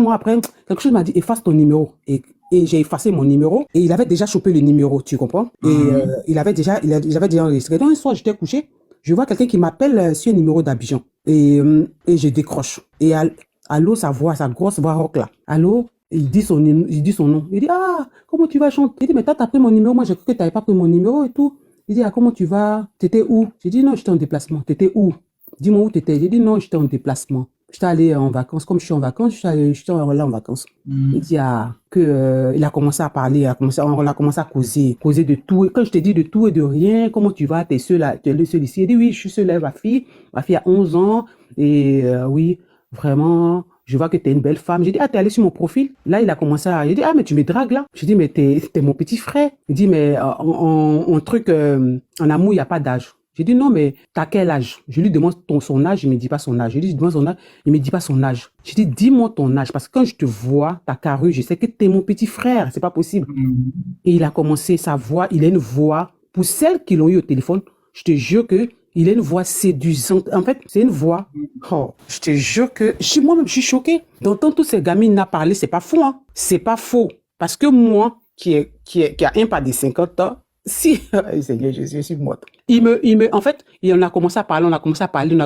Speaker 12: quelque chose m'a dit, efface ton numéro. Et j'ai effacé mon numéro. Et il avait déjà chopé le numéro, tu comprends? Et il avait déjà enregistré. Donc, un soir, j'étais couché. Je vois quelqu'un qui m'appelle sur un numéro d'Abidjan. Et je décroche. Et allô, sa grosse voix rock là. Allô? Il dit son nom. Il dit, ah, comment tu vas chanter? Il dit, mais t'as pris mon numéro. Moi, j'ai cru que t'avais pas pris mon numéro et tout. Il dit, ah, comment tu vas? T'étais où? J'ai dit, non, j'étais en déplacement. T'étais où? Dis-moi où t'étais. J'ai dit, non, j'étais en déplacement. J'étais allé en vacances. Comme je suis en vacances, j'étais là en vacances. Il dit, ah, il a commencé à parler, on a commencé à causer de tout. Et quand je te dis de tout et de rien, comment tu vas? T'es seul ici. Il dit, oui, je suis seul, ma fille a 11 ans. Et oui, vraiment, je vois que t'es une belle femme. J'ai dit, ah, t'es allé sur mon profil? Là, il a commencé à... Il dit, ah, mais tu me dragues là? J'ai dit, mais t'es mon petit frère. Il dit, mais en amour, il n'y a pas d'âge. J'ai dit, non, mais t'as quel âge? Je lui demande son âge, il me dit pas son âge. Je lui demande son âge, il me dit pas son âge. J'ai dit, dis-moi ton âge, parce que quand je te vois, ta carrure, je sais que t'es mon petit frère, c'est pas possible. Et il a commencé sa voix, il a une voix, pour celles qui l'ont eu au téléphone, je te jure que il a une voix séduisante. En fait, c'est une voix. Oh, je te jure que moi-même, je suis choquée. D'entendre tous ces gamines à parler, c'est pas faux, hein. C'est pas faux. Parce que moi, qui a un pas de 50 ans, Si, Seigneur Jésus, je suis morte. En fait, on a commencé à parler,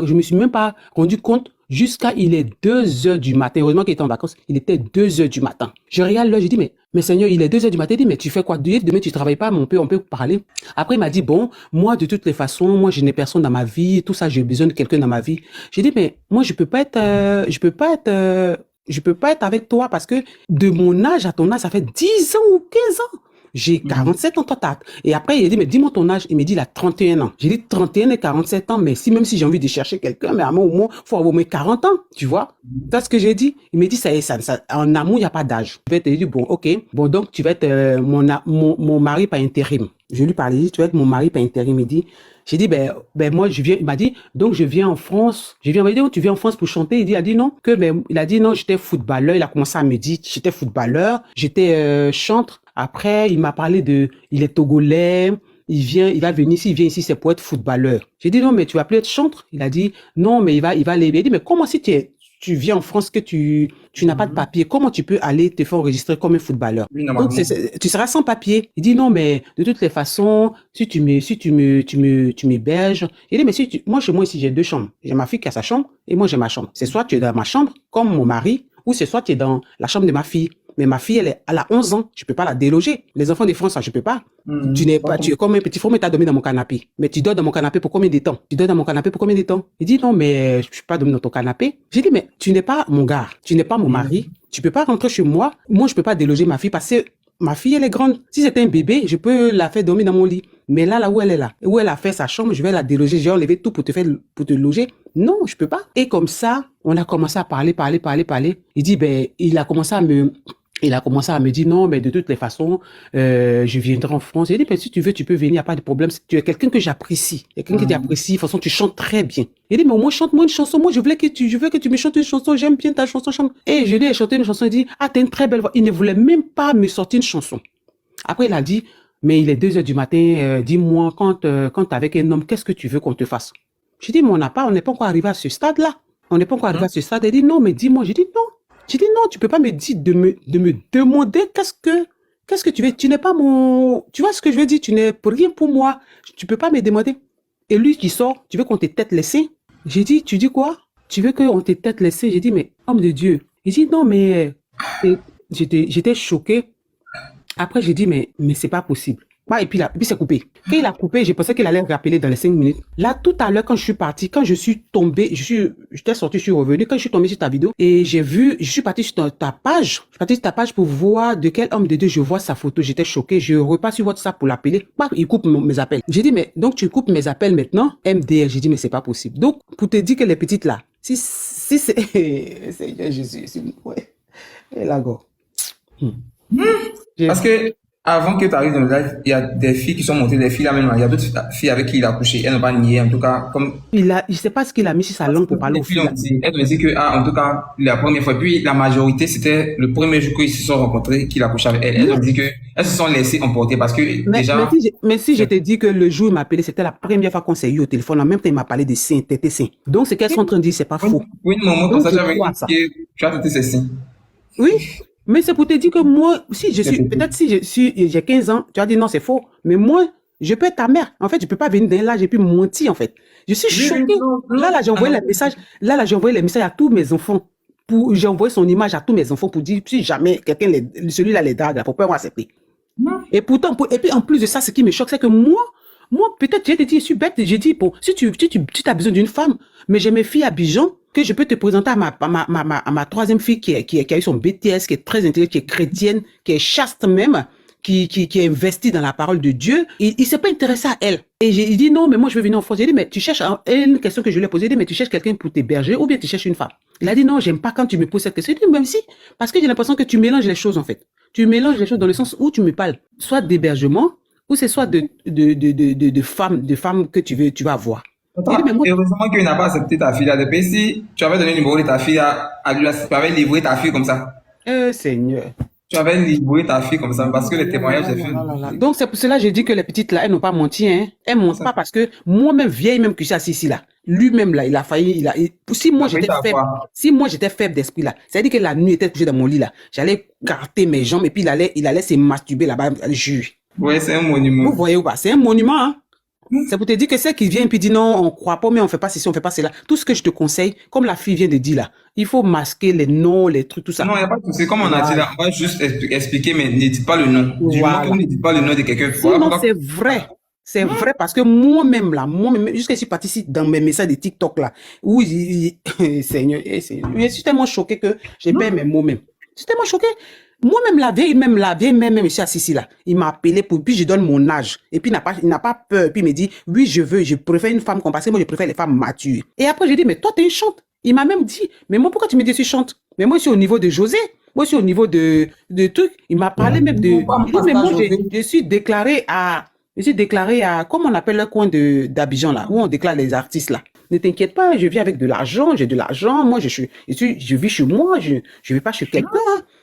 Speaker 12: je me suis même pas rendu compte jusqu'à il est 2h du matin. Heureusement qu'il était en vacances, il était 2h du matin. Je regarde l'heure, je dis, mais Seigneur, il est 2h du matin. Il dit, mais tu fais quoi? Demain, tu travailles pas, mais on peut parler. Après, il m'a dit, bon, moi, de toutes les façons, moi, je n'ai personne dans ma vie, tout ça, j'ai besoin de quelqu'un dans ma vie. J'ai dit, mais moi, je peux pas être avec toi parce que de mon âge à ton âge, ça fait 10 ans ou 15 ans. J'ai 47 ans, toi, Et après, il a dit, mais dis-moi ton âge. Il m'a dit, il a 31 ans. J'ai dit 31 et 47 ans, mais même si j'ai envie de chercher quelqu'un, mais à moi, au moins, faut avoir au moins 40 ans, tu vois. C'est ce que j'ai dit. Il m'a dit, ça, en amour, il n'y a pas d'âge. Je vais te dire, bon, ok. Bon, donc, tu vas être mon mari par intérim. Je lui parlais, tu vas être mon mari par intérim. Il dit, j'ai dit, ben, moi, je viens, il m'a dit, donc, je viens en France. Il m'a dit, oh, tu viens en France pour chanter. Il a dit non, il a dit non, j'étais footballeur. Il a commencé à me dire, j'étais footballeur, j'étais chantre. Après, il m'a parlé il est togolais, il va venir ici, c'est pour être footballeur. J'ai dit non, mais tu vas plus être chantre. Il a dit non, mais il va aller. Il a dit, mais comment si tu viens en France que tu n'as pas de papier, comment tu peux aller te faire enregistrer comme un footballeur? Donc, tu seras sans papier. Il dit non, mais de toutes les façons, si tu m'héberges. Il dit, mais moi, chez moi ici, j'ai 2 chambres. J'ai ma fille qui a sa chambre et moi, j'ai ma chambre. C'est soit tu es dans ma chambre, comme mon mari, ou c'est soit tu es dans la chambre de ma fille. Mais ma fille, elle a 11 ans. Je peux pas la déloger. Les enfants de France, ça, je peux pas. Tu es comme un petit frère, mais tu as dormi dans mon canapé. Mais tu dors dans mon canapé pour combien de temps? Tu dors dans mon canapé pour combien de temps? Il dit, non, mais je peux pas dormir dans ton canapé. J'ai dit, mais tu n'es pas mon gars. Tu n'es pas mon mari. Tu peux pas rentrer chez moi. Moi, je peux pas déloger ma fille parce que ma fille, elle est grande. Si c'était un bébé, je peux la faire dormir dans mon lit. Mais là où elle est là, où elle a fait sa chambre, je vais la déloger. J'ai enlevé tout pour te loger. Non, je peux pas. Et comme ça, on a commencé à parler. Il dit, il a commencé à me dire non, mais de toutes les façons, je viendrai en France. J'ai dit, si tu veux, tu peux venir, il n'y a pas de problème. Tu es quelqu'un que j'apprécie. Quelqu'un que tu apprécies. De toute façon, tu chantes très bien. Il dit, mais au moins, chante-moi une chanson. Moi, je veux que tu me chantes une chanson. J'aime bien ta chanson. Chante. Et je lui ai chanté une chanson. Il dit, t'as une très belle voix. Il ne voulait même pas me sortir une chanson. Après, il a dit, mais il est 2h du matin. Dis-moi, quand t'es avec un homme, qu'est-ce que tu veux qu'on te fasse? J'ai dit, mais on n'est pas encore arrivé à ce stade-là. On n'est pas encore arrivé à ce stade. Il dit, non, mais dis-moi. J'ai dit, non. J'ai dit non, tu peux pas me dire de me demander qu'est-ce que tu veux. Tu n'es pas mon, tu vois ce que je veux dire, tu n'es pour rien pour moi. Tu peux pas me demander. Et lui qui sort, tu veux qu'on te tête les seins? J'ai dit, tu dis quoi? Tu veux qu'on te tête les seins? J'ai dit, mais homme de Dieu. Il dit non, mais j'étais choqué. Après, j'ai dit, mais c'est pas possible. Et puis c'est coupé. Quand il a coupé, j'ai pensé qu'il allait me rappeler dans les 5 minutes. Là, tout à l'heure, quand je suis parti, quand je suis tombé, j'étais sorti, je suis revenu. Quand je suis tombé sur ta vidéo et je suis parti sur ta page. Je suis parti sur ta page pour voir de quel homme de Dieu je vois sa photo. J'étais choqué. Je repasse sur WhatsApp pour l'appeler. Il coupe mes appels. J'ai dit, mais donc tu coupes mes appels maintenant? MDR. J'ai dit, mais c'est pas possible. Donc, pour te dire que les petites là, si c'est, Seigneur Jésus, ouais. Et là, go.
Speaker 10: Parce que, avant que tu arrives dans le live, il y a des filles qui sont montées, des filles là même, il y a d'autres filles avec qui il a couché, elles n'ont pas nié, en tout cas, comme...
Speaker 12: Je sais pas ce qu'il a mis sur sa langue pour parler aux filles.
Speaker 10: Elles ont dit que, en tout cas, la première fois, puis la majorité, c'était le premier jour qu'ils se sont rencontrés, qu'il a couché avec elles. Elles ont dit que, elles se sont laissées emporter parce que, déjà...
Speaker 12: Mais si je t'ai dit que le jour où il m'a appelé, c'était la première fois qu'on s'est eu au téléphone, en même temps, il m'a parlé de seins, tétés seins. Donc, ce qu'elles sont en train de dire, c'est pas faux.
Speaker 10: Oui, maman, comme ça, j'avais dit que tu as tété ses seins.
Speaker 12: Oui. Mais c'est pour te dire que moi, peut-être si j'ai 15 ans, tu as dit non, c'est faux. Mais moi, je peux être ta mère. En fait, je peux pas venir d'un âge et puis mentir, en fait. Je suis choquée. Là, j'ai envoyé les messages. J'ai envoyé les messages à tous mes enfants. J'ai envoyé son image à tous mes enfants pour dire, si jamais celui-là les drague, pour pas accepter. Et pourtant, et puis en plus de ça, ce qui me choque, c'est que moi, peut-être, j'ai dit, je suis bête, j'ai dit, bon, si tu as besoin d'une femme, mais j'ai mes filles à Bijan, que je peux te présenter à ma troisième fille qui a eu son BTS, qui est très intelligente, qui est chrétienne, qui est chaste même, qui est investie dans la parole de Dieu. Il s'est pas intéressé à elle. Et j'ai dit non, mais moi je veux venir en France. J'ai dit, mais tu cherches, une question que je lui ai posée, mais tu cherches quelqu'un pour t'héberger ou bien tu cherches une femme? Il a dit non, j'aime pas quand tu me poses cette question. J'ai dit, même si, parce que j'ai l'impression que tu mélanges les choses en fait. Tu mélanges les choses dans le sens où tu me parles soit d'hébergement, ou c'est soit de femmes que tu vas avoir.
Speaker 10: Heureusement qu'il n'a pas accepté ta fille là. Depuis si tu avais donné le numéro de ta fille à lui, tu avais livré ta fille comme ça.
Speaker 12: Seigneur.
Speaker 10: Tu avais livré ta fille comme ça parce que les témoignages j'ai fait.
Speaker 12: Donc c'est pour cela que j'ai dit que les petites là, elles n'ont pas menti. Hein. Elles mentent pas parce que moi-même vieille même que je suis assis ici là, lui-même là, il a failli, si moi j'étais faible d'esprit là, c'est-à-dire que la nuit était couché dans mon lit là, j'allais gratter mes jambes et puis il allait se masturber là-bas, juge.
Speaker 10: Ouais, c'est un
Speaker 12: Vous
Speaker 10: monument.
Speaker 12: voyez ou pas? C'est un monument, hein. C'est pour te dire que ceux qui viennent puis disent non, on croit pas, mais on fait pas ceci, on fait pas cela. Tout ce que je te conseille, comme la fille vient de dire là, il faut masquer les noms, les trucs, tout ça.
Speaker 10: Non, il n'y a pas de souci. Comme on a dit
Speaker 12: Voilà.
Speaker 10: là, on va juste expliquer, mais ne dites pas le nom. Du moment que vous
Speaker 12: Voilà.
Speaker 10: ne dites pas le nom de quelqu'un, voilà
Speaker 12: Sinon,
Speaker 10: pourquoi.
Speaker 12: c'est vrai. C'est vrai parce que moi-même là, moi-même, jusqu'à je suis parti ici dans mes messages de TikTok là, où Seigneur, Seigneur, je suis tellement choqué que j'ai perdu mes mots même. Je suis tellement choqué. Moi-même, la vieille, même, je suis assis ici là. Il m'a appelé puis je donne mon âge. Et puis, il n'a pas peur. Puis, il me dit, oui, je préfère une femme parce que moi, je préfère les femmes matures. Et après, j'ai dit, mais toi, t'es une chante. Il m'a même dit, mais moi, pourquoi tu me dis que je suis chante? Mais moi, je suis au niveau de José. Moi, je suis au niveau de trucs. Il m'a parlé même de, il dit, mais moi, je suis déclaré à, comment on appelle le coin d'Abidjan là, où on déclare les artistes là. Ne t'inquiète pas, je vis avec de l'argent, j'ai de l'argent. Moi, je vis chez moi, je vais pas chez quelqu'un.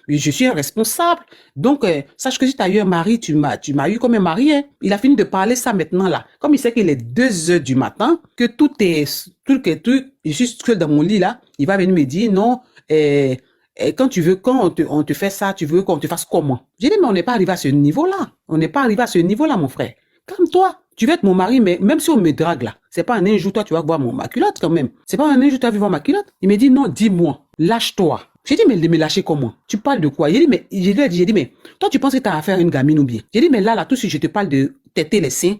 Speaker 12: Je suis un responsable. Donc, sache que si tu as eu un mari, tu m'as eu comme un mari. Hein. Il a fini de parler ça maintenant là. Comme il sait qu'il est 2 heures du matin, que tout, je suis seul dans mon lit là, il va venir me dire non. Quand on te fait ça, tu veux qu'on te fasse comment? J'ai dit, mais on n'est pas arrivé à ce niveau-là. On n'est pas arrivé à ce niveau-là, mon frère. Calme-toi. Tu veux être mon mari, mais même si on me drague là, c'est pas un jour, toi, tu vas voir ma culotte quand même. C'est pas un jour, tu vas voir ma culotte. Il me dit, non, dis-moi, lâche-toi. J'ai dit, mais me lâcher comment? Tu parles de quoi? J'ai dit, mais toi, tu penses que tu as affaire à une gamine ou bien? J'ai dit, mais là, tout de suite, je te parle de têter les seins.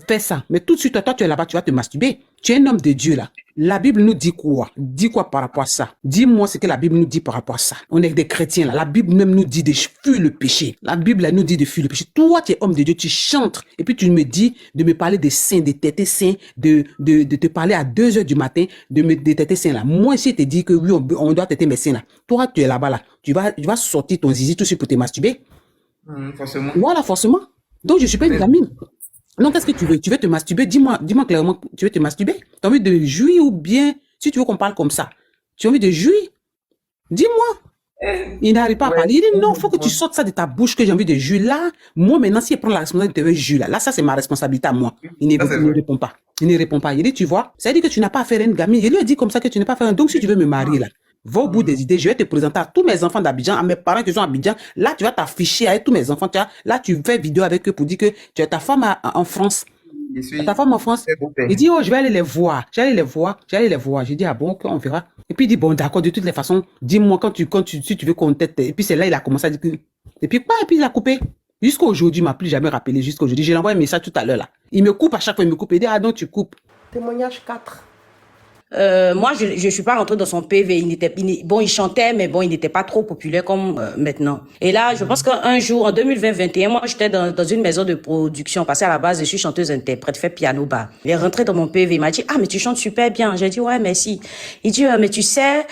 Speaker 12: Fais ça. Mais tout de suite, toi, tu es là-bas, tu vas te masturber. Tu es un homme de Dieu, là. La Bible nous dit quoi? Dis quoi par rapport à ça? Dis-moi ce que la Bible nous dit par rapport à ça. On est des chrétiens, là. La Bible même nous dit de fuir le péché. La Bible, elle nous dit de fuir le péché. Toi, tu es homme de Dieu, tu chantes. Et puis, tu me dis de me parler des seins, de têter seins, de te parler à 2 heures du matin, de têter seins, là. Moi, si je te dis que oui, on doit têter mes seins, là. Toi, tu es là-bas, là. Tu vas sortir ton zizi tout de suite pour te masturber.
Speaker 10: Forcément.
Speaker 12: Voilà, forcément. Donc, je suis pas une gamine. Donc, qu'est-ce que tu veux? Tu veux te masturber? Dis-moi clairement, tu veux te masturber? Tu as envie de jouir ou bien, si tu veux qu'on parle comme ça, tu as envie de jouir? Dis-moi. Il n'arrive pas à parler. Il dit non, il faut que tu sortes ça de ta bouche que j'ai envie de jouir. Là, moi, maintenant, si il prend la responsabilité de jouir, là, ça, c'est ma responsabilité à moi. Il ne répond pas. Il ne répond pas. Il dit, tu vois, ça veut dire que tu n'as pas affaire à une gamine. Il lui a dit comme ça que tu n'as pas affaire à une. Donc, si tu veux me marier, là, va au bout des idées. Je vais te présenter à tous mes enfants d'Abidjan, à mes parents qui sont à Abidjan. Là, tu vas t'afficher avec tous mes enfants. Là, tu fais vidéo avec eux pour dire que tu as ta femme en France. Ta femme en France. Il dit, oh, je vais aller les voir. J'ai dit, ah bon, ok, on verra. Et puis il dit, bon, d'accord, de toutes les façons, dis-moi si tu veux qu'on t'aide. Et puis c'est là, il a commencé à dire que. Et puis quoi? Et puis il a coupé. Jusqu'à aujourd'hui, il m'a plus jamais rappelé. Jusqu'à aujourd'hui. J'ai envoyé un message tout à l'heure là. Il me coupe à chaque fois, il me coupe. Il dit, ah non, tu coupes.
Speaker 1: Témoignage 4.
Speaker 6: Moi, je suis pas rentrée dans son PV. Il chantait, mais bon, il n'était pas trop populaire comme maintenant. Et là, je pense qu'un jour, en 2020-2021, moi, j'étais dans une maison de production. Parce qu'à la base, je suis chanteuse-interprète, fait piano-bar. Il est rentré dans mon PV. Il m'a dit, ah, mais tu chantes super bien. J'ai dit, ouais, merci. Il dit, mais tu sais,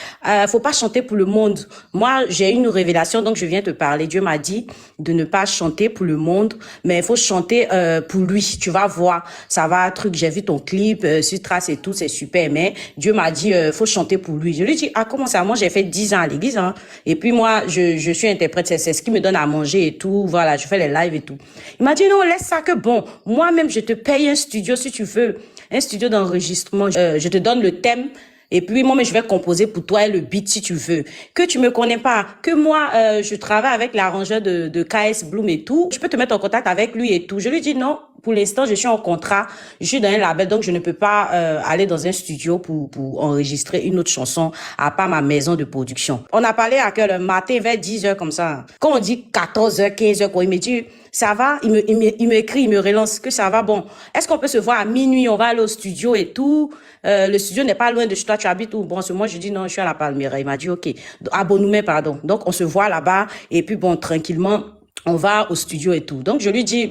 Speaker 6: faut pas chanter pour le monde. Moi, j'ai une révélation, donc je viens te parler. Dieu m'a dit de ne pas chanter pour le monde, mais il faut chanter pour lui. Tu vas voir, ça va, j'ai vu ton clip, sur Trace et tout, c'est super, mais Dieu m'a dit, faut chanter pour lui. Je lui ai dit, ah, comment ça? Moi, j'ai fait 10 ans à l'église, hein. Et puis moi, je suis interprète, c'est ce qui me donne à manger et tout. Voilà, je fais les lives et tout. Il m'a dit, non, laisse ça que bon. Moi-même, je te paye un studio si tu veux. Un studio d'enregistrement. Je te donne le thème. Et puis, moi, je vais composer pour toi et le beat si tu veux. Que tu me connais pas, que moi, je travaille avec l'arrangeur de KS Bloom et tout. Je peux te mettre en contact avec lui et tout. Je lui dis non. Pour l'instant, je suis en contrat. Je suis dans un label, donc je ne peux pas aller dans un studio pour enregistrer une autre chanson à part ma maison de production. On a parlé à quel matin vers 10h comme ça. Quand on dit 14h, 15h, quoi, il me dit ça va, il m'écrit, il me relance que ça va. Bon, est-ce qu'on peut se voir à minuit? On va aller au studio et tout. Le studio n'est pas loin de chez toi, tu habites où? Bon, moi, je dis non, je suis à la Palmyra. Il m'a dit ok, à Bonhoumé, pardon. Donc, on se voit là-bas et puis bon, tranquillement, on va au studio et tout. Donc, je lui dis,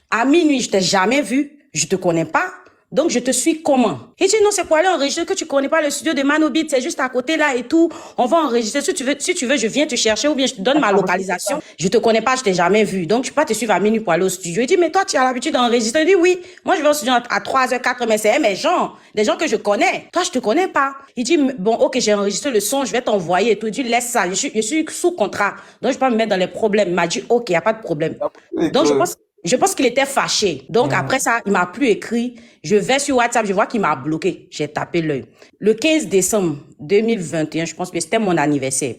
Speaker 6: à minuit, je t'ai jamais vu, je te connais pas. Donc, je te suis comment? Il dit, non, c'est pour aller enregistrer que tu connais pas le studio de Manobit, c'est juste à côté là et tout. On va enregistrer. Si tu veux, je viens te chercher ou bien je te donne ma localisation. Je te connais pas, je t'ai jamais vu. Donc, je peux pas te suivre à minuit pour aller au studio. Il dit, mais toi, tu as l'habitude d'enregistrer. Il dit, oui. Moi, je vais au studio à 3h, 4h, mais c'est mes gens. Des gens que je connais. Toi, je te connais pas. Il dit, bon, ok, j'ai enregistré le son, je vais t'envoyer et tout. Il dit, laisse ça. Je suis sous contrat. Donc, je peux pas me mettre dans les problèmes. Il m'a dit, ok, y a pas de problème. Donc, Je pense qu'il était fâché. Donc, après ça, il m'a plus écrit. Je vais sur WhatsApp, je vois qu'il m'a bloqué. J'ai tapé l'œil. Le 15 décembre 2021, je pense que c'était mon anniversaire.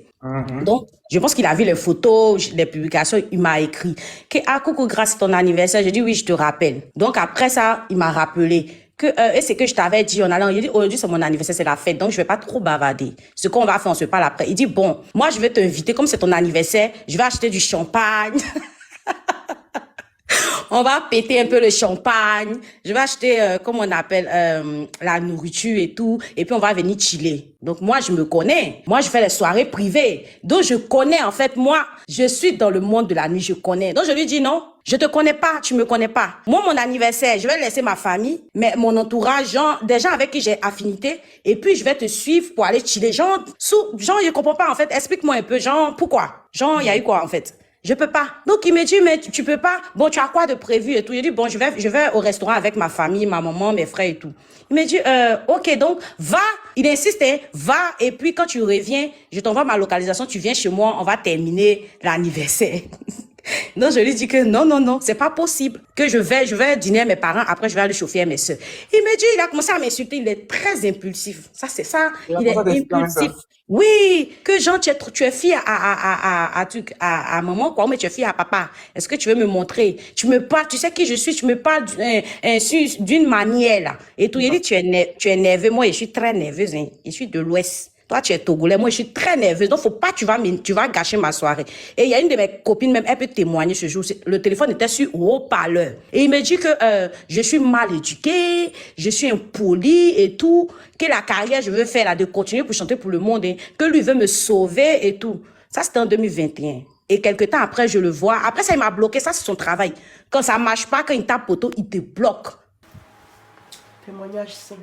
Speaker 6: Donc, je pense qu'il a vu les photos, les publications, il m'a écrit que, ah, coucou, grâce à ton anniversaire. J'ai dit, oui, je te rappelle. Donc, après ça, il m'a rappelé que, et c'est que je t'avais dit en allant, il dit, aujourd'hui, c'est mon anniversaire, c'est la fête, donc je vais pas trop bavarder. Ce qu'on va faire, on se parle après. Il dit, bon, moi, je vais t'inviter, comme c'est ton anniversaire, je vais acheter du champagne. On va péter un peu le champagne. Je vais acheter, comment on appelle, la nourriture et tout. Et puis, on va venir chiller. Donc, moi, je me connais. Moi, je fais les soirées privées. Donc, je connais, en fait, moi, je suis dans le monde de la nuit, je connais. Donc, je lui dis non, je te connais pas, tu me connais pas. Moi, mon anniversaire, je vais laisser ma famille, mais mon entourage, genre, des gens avec qui j'ai affinité. Et puis, je vais te suivre pour aller chiller. Genre, je comprends pas, en fait. Explique-moi un peu, genre, pourquoi? Genre, il y a eu quoi, en fait? Je peux pas. Donc, il me dit, mais tu peux pas. Bon, tu as quoi de prévu et tout? Il dit, bon, je vais au restaurant avec ma famille, ma maman, mes frères et tout. Il me dit, ok, donc, va. Il insiste, hein, va. Et puis, quand tu reviens, je t'envoie ma localisation, tu viens chez moi, on va terminer l'anniversaire. Donc, je lui dis que non, c'est pas possible. Que je vais dîner à mes parents, après je vais aller chauffer à mes soeurs. Il me dit, il a commencé à m'insulter, il est très impulsif. Ça, c'est ça. Il est impulsif. Oui, que genre, tu es fille à maman, quoi, mais tu es fille à papa. Est-ce que tu veux me montrer? Tu me parles, tu sais qui je suis, tu me parles d'une manière, là. Et tout, il dit, tu es nerveux. Moi, je suis très nerveuse, hein. Je suis de l'Ouest. Toi, tu es togolais. Moi, je suis très nerveuse. Donc, faut pas, tu vas gâcher ma soirée. Et il y a une de mes copines, même, elle peut témoigner ce jour. Le téléphone était sur haut-parleur. Et il me dit que, je suis mal éduquée, je suis impolie et tout, que la carrière, je veux faire, là, de continuer pour chanter pour le monde, hein, que lui veut me sauver et tout. Ça, c'était en 2021. Et quelque temps après, je le vois. Après ça, il m'a bloqué. Ça, c'est son travail. Quand ça marche pas, quand il tape poteau, il te bloque.
Speaker 1: Témoignage 5.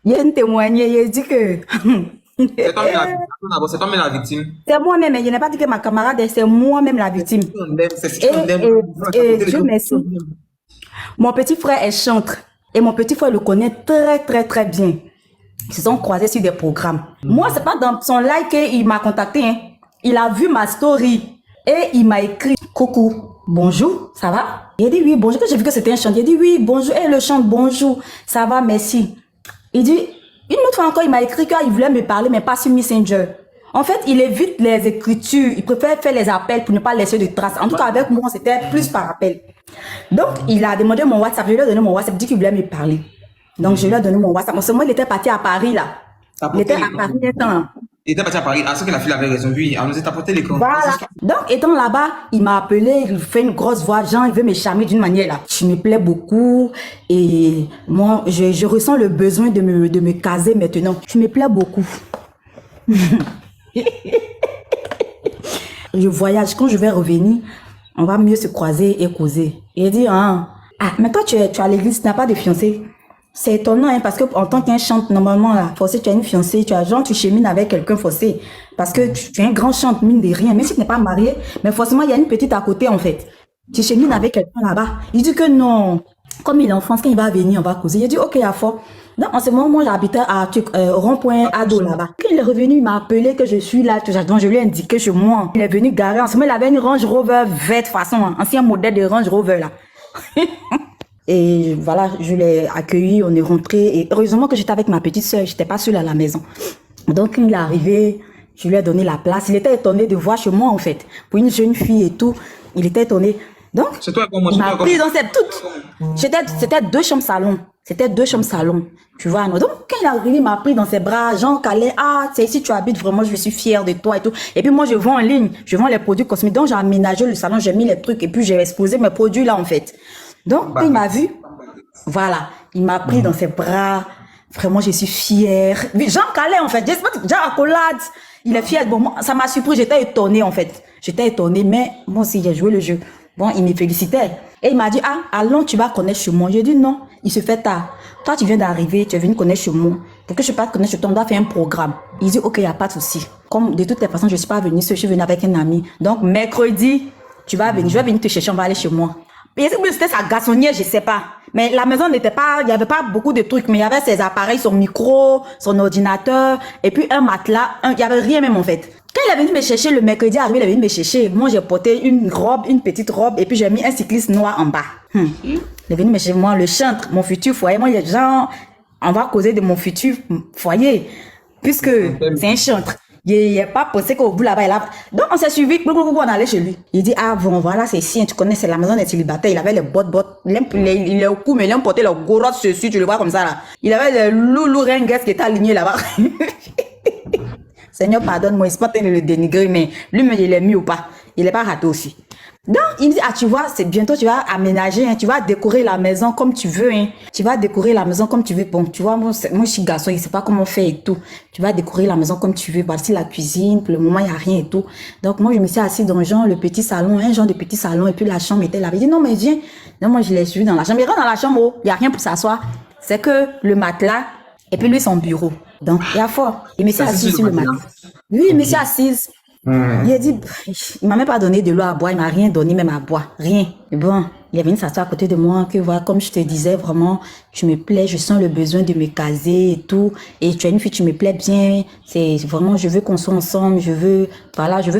Speaker 13: Il y a une témoignée, il dit que...
Speaker 10: C'est toi-même la victime.
Speaker 13: C'est moi-même, mais je n'ai pas dit que ma camarade, c'est moi-même la victime. Et Dieu merci. Mon petit frère est chantre. Et mon petit frère le connaît très, très, très bien. Ils se sont croisés sur des programmes. Moi, c'est pas dans son live qu'il m'a contacté. Hein. Il a vu ma story. Et il m'a écrit, coucou, bonjour, ça va? Il a dit oui, bonjour. J'ai vu que c'était un chant. Il a dit oui, bonjour. Et le chant, bonjour, ça va, merci. Il dit, une autre fois encore, il m'a écrit qu'il voulait me parler, mais pas sur Messenger. En fait, il évite les écritures. Il préfère faire les appels pour ne pas laisser de traces. En tout cas, avec moi, c'était plus par appel. Donc, il a demandé mon WhatsApp. Je lui ai donné mon WhatsApp. Il dit qu'il voulait me parler. Donc, je lui ai donné mon WhatsApp. En ce moment, il était parti à Paris, là. Il était à Paris,
Speaker 10: il était parti à Paris. Ah, c'est que la fille avait raison. Oui, on nous a apporté l'écran.
Speaker 13: Voilà. Donc, étant là-bas, il m'a appelé, il fait une grosse voix. Genre, il veut me charmer d'une manière là. Je me plais beaucoup. Et moi, je ressens le besoin de me caser maintenant. Je me plais beaucoup. Je voyage. Quand je vais revenir, on va mieux se croiser et causer. Il dit, ah, mais toi, tu es à l'église, tu n'as pas de fiancé. C'est étonnant, hein, parce que en tant qu'un chante, normalement, là, forcé, tu as une fiancée, tu chemines avec quelqu'un forcé. Parce que tu es un grand chante, mine de rien. Même si tu n'es pas marié, mais forcément, il y a une petite à côté, en fait. Tu chemines avec quelqu'un là-bas. Il dit que non. Comme il est en France, quand il va venir, on va causer. Il dit, ok, à fort. Donc, en ce moment, moi, j'habitais à rond-point Ado, là-bas. Quand il est revenu, il m'a appelé que je suis là, donc je lui ai indiqué chez moi. Il est venu garer. En ce moment, il avait une Range Rover verte, façon, hein, ancien modèle de Range Rover, là. Et voilà, je l'ai accueilli, on est rentré. Et heureusement que j'étais avec ma petite soeur, j'étais pas seule à la maison. Donc, quand il est arrivé, je lui ai donné la place. Il était étonné de voir chez moi, en fait. Pour une jeune fille et tout, il était étonné. Donc, il m'a pris dans cette toute... C'était 2 chambres salon. C'était 2 chambres salon. Tu vois, non? Donc, quand il est arrivé, il m'a pris dans ses bras, Jean Calais, ah, c'est ici tu habites, vraiment, je suis fière de toi et tout. Et puis moi, je vends en ligne, je vends les produits cosmétiques. Donc, j'ai aménagé le salon, j'ai mis les trucs et puis j'ai exposé mes produits là, en fait. Donc, quand il m'a vu, voilà, il m'a pris dans ses bras. Vraiment, je suis fière. Jean Calais, en fait, Jean Accolade, il est fier. Bon, moi, ça m'a surpris, j'étais étonnée, en fait. J'étais étonnée, mais moi aussi, j'ai joué le jeu. Bon, il me félicitait. Et il m'a dit, ah, allons, tu vas connaître chez moi. J'ai dit, non, il se fait tard. Toi, tu viens d'arriver, tu es venu connaître chez moi. Pour que je puisse connaître chez toi, on doit faire un programme. Il dit, ok, il n'y a pas de souci. Comme de toutes les façons, je ne suis pas venue seule, je suis venue avec un ami. Donc, mercredi, tu vas venir, je vais venir te chercher, on va aller chez moi. C'était sa garçonnière, je sais pas. Mais la maison n'était pas, il n'y avait pas beaucoup de trucs, mais il y avait ses appareils, son micro, son ordinateur, et puis un matelas, il n'y avait rien même en fait. Quand il est venu me chercher le mercredi, il est venu me chercher. Moi, j'ai porté une robe, une petite robe, et puis j'ai mis un cycliste noir en bas. Il est venu me chercher, moi, le chantre, mon futur foyer. Moi, les gens, on va causer de mon futur foyer, puisque c'est un chantre. Il n'a pas pensé qu'au bout là-bas, donc on s'est suivi, on allait chez lui. Il dit, ah bon, voilà, c'est ici, tu connais, c'est la maison des célibataires. Il avait les bottes, il est au cou, mais il a porté le gros rod dessus, tu le vois comme ça là. Il avait le loulou ringues qui était aligné là-bas. Seigneur, pardonne-moi, il ne pas de le dénigrer, mais lui, il est mis ou pas. Il n'est pas raté aussi. Donc, il me dit, ah, tu vois, c'est bientôt, tu vas aménager, hein, tu vas décorer la maison comme tu veux, hein. Tu vas décorer la maison comme tu veux. Bon, tu vois, moi, je suis garçon, il ne sait pas comment faire et tout. Tu vas décorer la maison comme tu veux. Voici la cuisine, pour le moment, il n'y a rien et tout. Donc, moi, je me suis assise dans le petit salon, un genre de petit salon, et puis la chambre était là. Il dit, non, mais viens. Donc, moi, je l'ai suivi dans la chambre. Il rentre dans la chambre, oh, il n'y a rien pour s'asseoir. C'est que le matelas, et puis lui, son bureau. Donc, il y a fort. Il me s'est assis sur le matelas. Oui, il me s'est assise. Il a dit, il m'a même pas donné de l'eau à boire, il m'a rien donné même à boire, rien. Et bon, il est venu s'asseoir à côté de moi, que voilà, comme je te disais, vraiment, tu me plais, je sens le besoin de me caser et tout. Et tu es une fille, tu me plais bien, c'est vraiment, je veux qu'on soit ensemble, je veux